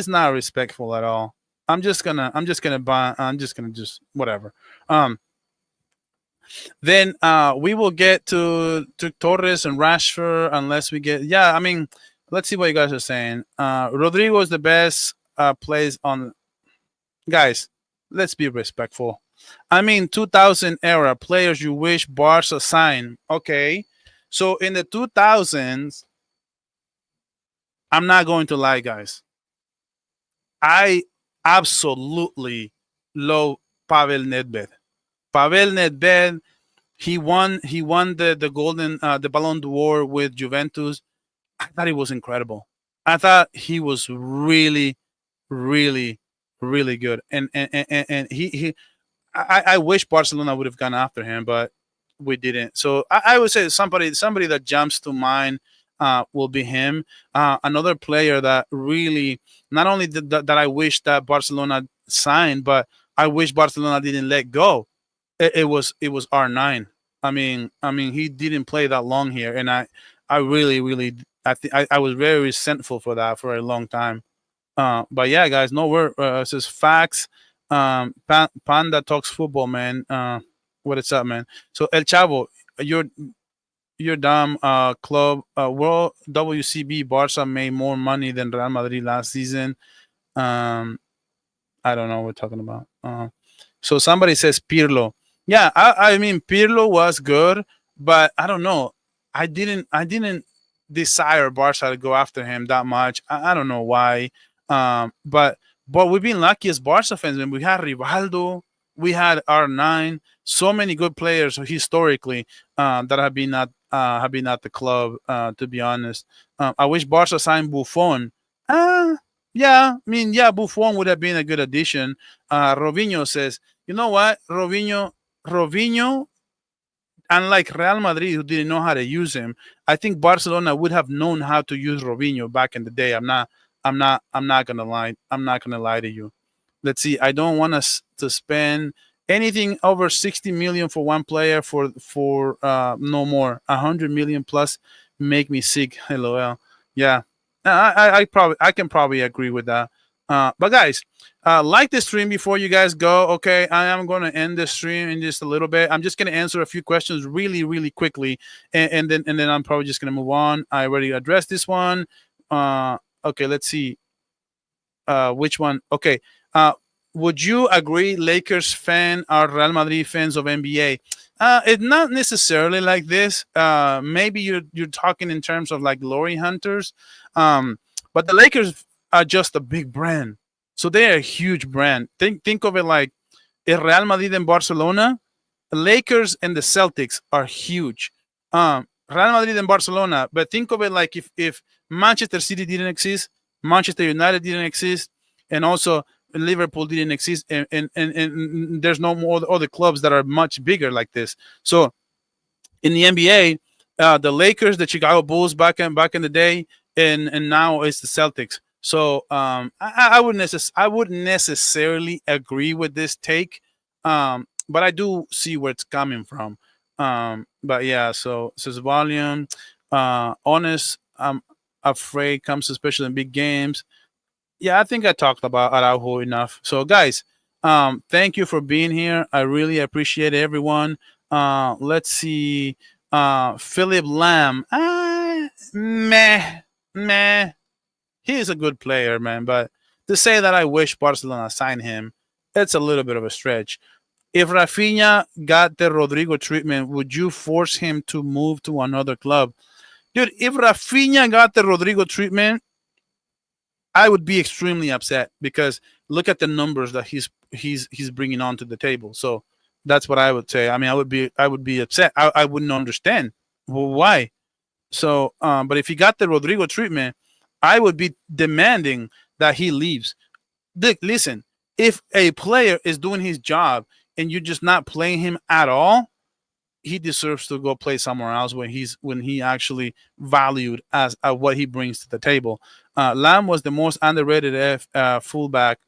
not respectful at all. I'm just gonna just whatever. Then we will get to Torres and Rashford unless we get. Yeah, I mean, let's see what you guys are saying. Rodrigo is the best plays on. Guys, let's be respectful. I mean, 2000 era players you wish Barca sign. Okay, so in the 2000s, I'm not going to lie, guys. I absolutely love Pavel Nedved. Pavel Nedved, he won the golden the Ballon d'Or with Juventus. I thought he was incredible. I thought he was really, really, really good. And I wish Barcelona would have gone after him, but we didn't. So I would say somebody that jumps to mind will be him. Another player that really not only that I wish that Barcelona signed, but I wish Barcelona didn't let go. It was R9. I mean he didn't play that long here, and I really I was very resentful for that for a long time. But yeah, guys, no word. It says facts. Panda talks football, man. What is up, man? So El Chavo, your damn club, World WCB Barca made more money than Real Madrid last season. I don't know what we're talking about. So somebody says Pirlo. Yeah, I mean Pirlo was good, but I don't know. I didn't desire Barca to go after him that much. I don't know why. But we've been lucky as Barca fans. When we had Rivaldo, we had R9, so many good players historically that have been at the club. To be honest, I wish Barca signed Buffon. Yeah, I mean, yeah, Buffon would have been a good addition. Robinho says, you know what, Robinho, unlike Real Madrid, who didn't know how to use him, I think Barcelona would have known how to use Robinho back in the day. I'm not gonna lie. I'm not gonna lie to you. Let's see. I don't want us to spend anything over 60 million for one player for no more. 100 million plus make me sick. LOL. Yeah. I can probably agree with that. But guys, like the stream before you guys go. Okay, I am going to end the stream in just a little bit. I'm just going to answer a few questions really, really quickly, and then I'm probably just going to move on. I already addressed this one. Okay, let's see. Which one? Okay. Would you agree Lakers fan are Real Madrid fans of NBA? It's not necessarily like this. Maybe you're talking in terms of like glory hunters. But the Lakers are just a big brand. So they are a huge brand. Think of it like Real Madrid and Barcelona. The Lakers and the Celtics are huge. Real Madrid and Barcelona. But think of it like if Manchester City didn't exist, Manchester United didn't exist, and also Liverpool didn't exist, and there's no more other clubs that are much bigger like this. So in the NBA, the Lakers, the Chicago Bulls back in the day, and now it's the Celtics. So I wouldn't necessarily agree with this take, but I do see where it's coming from. But yeah, so it says volume, honest. I'm afraid comes especially in big games. Yeah, I think I talked about Araujo enough. So guys, thank you for being here. I really appreciate everyone. Let's see. Philip Lamb. meh, meh. He is a good player, man. But to say that I wish Barcelona signed him, it's a little bit of a stretch. If Rafinha got the Rodrigo treatment, would you force him to move to another club? Dude, if Rafinha got the Rodrigo treatment, I would be extremely upset because look at the numbers that he's bringing onto the table. So that's what I would say. I mean, I would be upset. I wouldn't understand why. So, but if he got the Rodrigo treatment, I would be demanding that he leaves. Dick, listen, if a player is doing his job and you're just not playing him at all, he deserves to go play somewhere else when he actually valued as what he brings to the table. Lamb was the most underrated fullback.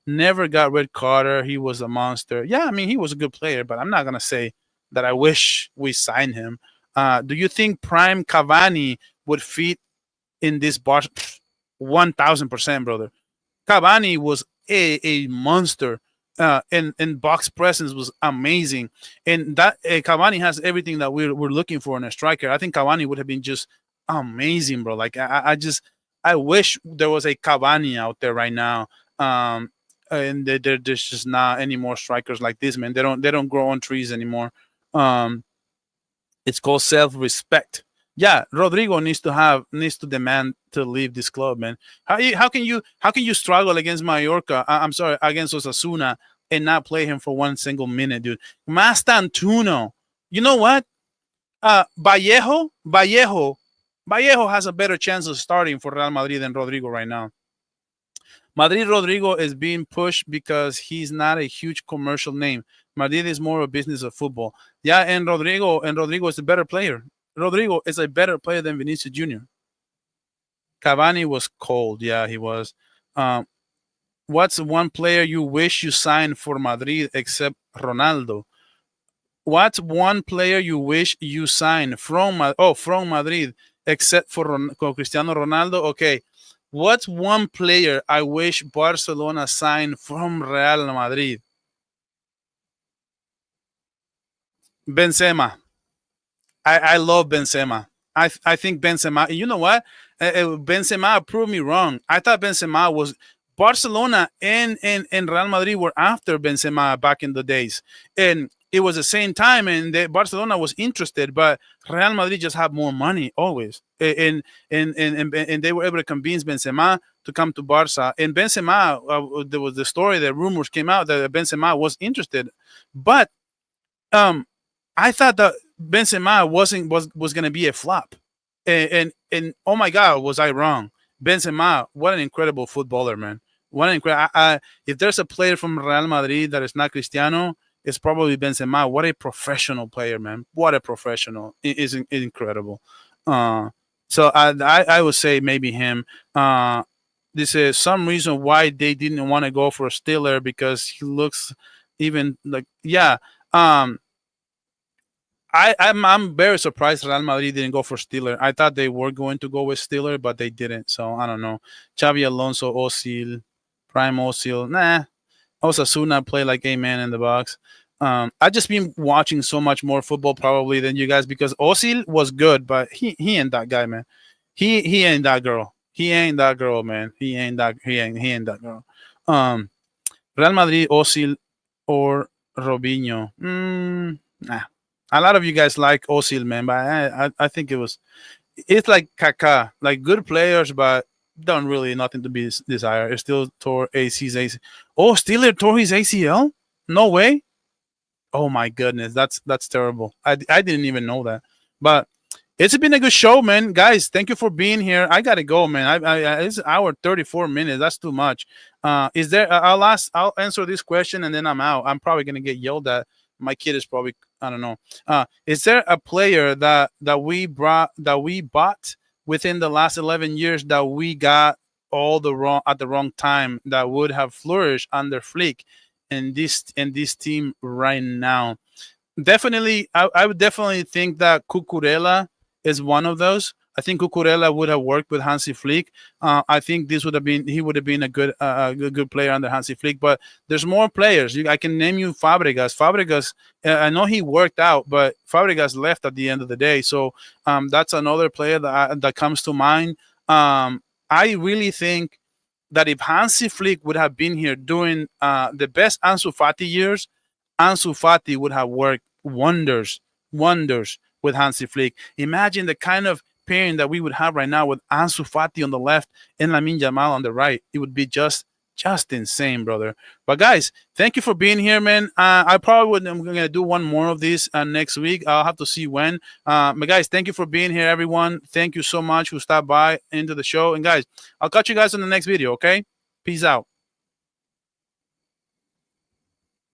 Never got red Carter. He was a monster. Yeah, I mean he was a good player, but I'm not gonna say that I wish we signed him. Do you think Prime Cavani would fit in this bar? 1,000%, brother. Cavani was a monster. And box presence was amazing, and that Cavani has everything that we're looking for in a striker. I think Cavani would have been just amazing, bro. Like I wish there was a Cavani out there right now. And there's just not any more strikers like this, man. They don't grow on trees anymore. Um, it's called self-respect. Yeah, Rodrigo needs to demand to leave this club, man. How can you struggle against Mallorca? I'm sorry, against Osasuna and not play him for one single minute, dude? Mastantuno. You know what? Vallejo has a better chance of starting for Real Madrid than Rodrigo right now. Madrid Rodrigo is being pushed because he's not a huge commercial name. Madrid is more a business of football. Yeah, and Rodrigo is a better player. Rodrigo is a better player than Vinicius Jr. Cavani was cold. Yeah, he was. Um, what's one player you wish you signed for Madrid except Ronaldo? What's one player you wish you signed from Madrid except for Cristiano Ronaldo? Okay. What's one player I wish Barcelona signed from Real Madrid? Benzema. I love Benzema. I think Benzema. You know what? Benzema proved me wrong. I thought Benzema was Barcelona and Real Madrid were after Benzema back in the days, and it was the same time, and Barcelona was interested, but Real Madrid just had more money always, and they were able to convince Benzema to come to Barca. And Benzema, there was the story, the rumors came out that Benzema was interested, but I thought that Benzema was going to be a flop, and oh my God, was I wrong? Benzema, what an incredible footballer, man! What an incredible. If there's a player from Real Madrid that is not Cristiano, it's probably Benzema. What a professional player, man! What a professional! It is incredible. So I would say maybe him. This is some reason why they didn't want to go for Stiller because he looks even like yeah. I'm very surprised Real Madrid didn't go for Stiller. I thought they were going to go with Stiller, but they didn't. So I don't know. Xavi Alonso, Ozil, Prime Ozil. Nah. Osasuna play like a man in the box. I just been watching so much more football probably than you guys because Ozil was good, but he ain't that guy, man. He ain't that girl. He ain't that girl, man. He ain't that girl. Real Madrid, Ozil, or Robinho. Nah. A lot of you guys like Ozil, man, but I think it's like Kaká, like good players, but don't really nothing to be desired. It still tore his ACL. Oh, Stiller tore his ACL? No way. Oh my goodness, that's terrible. I didn't even know that. But it's been a good show, man. Guys, thank you for being here. I gotta go, man. It's hour 34 minutes. That's too much. Is there? I'll answer this question and then I'm out. I'm probably gonna get yelled at. My kid is probably I don't know. Is there a player that we bought within the last 11 years that we got all the wrong at the wrong time that would have flourished under Flick in this team right now? Definitely, I would definitely think that Cucurella is one of those. I think Cucurella would have worked with Hansi Flick. I think he would have been a good player under Hansi Flick. But there's more players. I can name you Fabregas. Fabregas, I know he worked out, but Fabregas left at the end of the day. So that's another player that comes to mind. I really think that if Hansi Flick would have been here during the best Ansu Fati years, Ansu Fati would have worked wonders with Hansi Flick. Imagine the kind of pairing that we would have right now with Ansu Fati on the left and Lamine Yamal on the right. It would be just insane, brother. But guys, thank you for being here, man. I'm going to do one more of these next week. I'll have to see when. But guys, thank you for being here, everyone. Thank you so much who stopped by into the show. And guys, I'll catch you guys in the next video, okay? Peace out.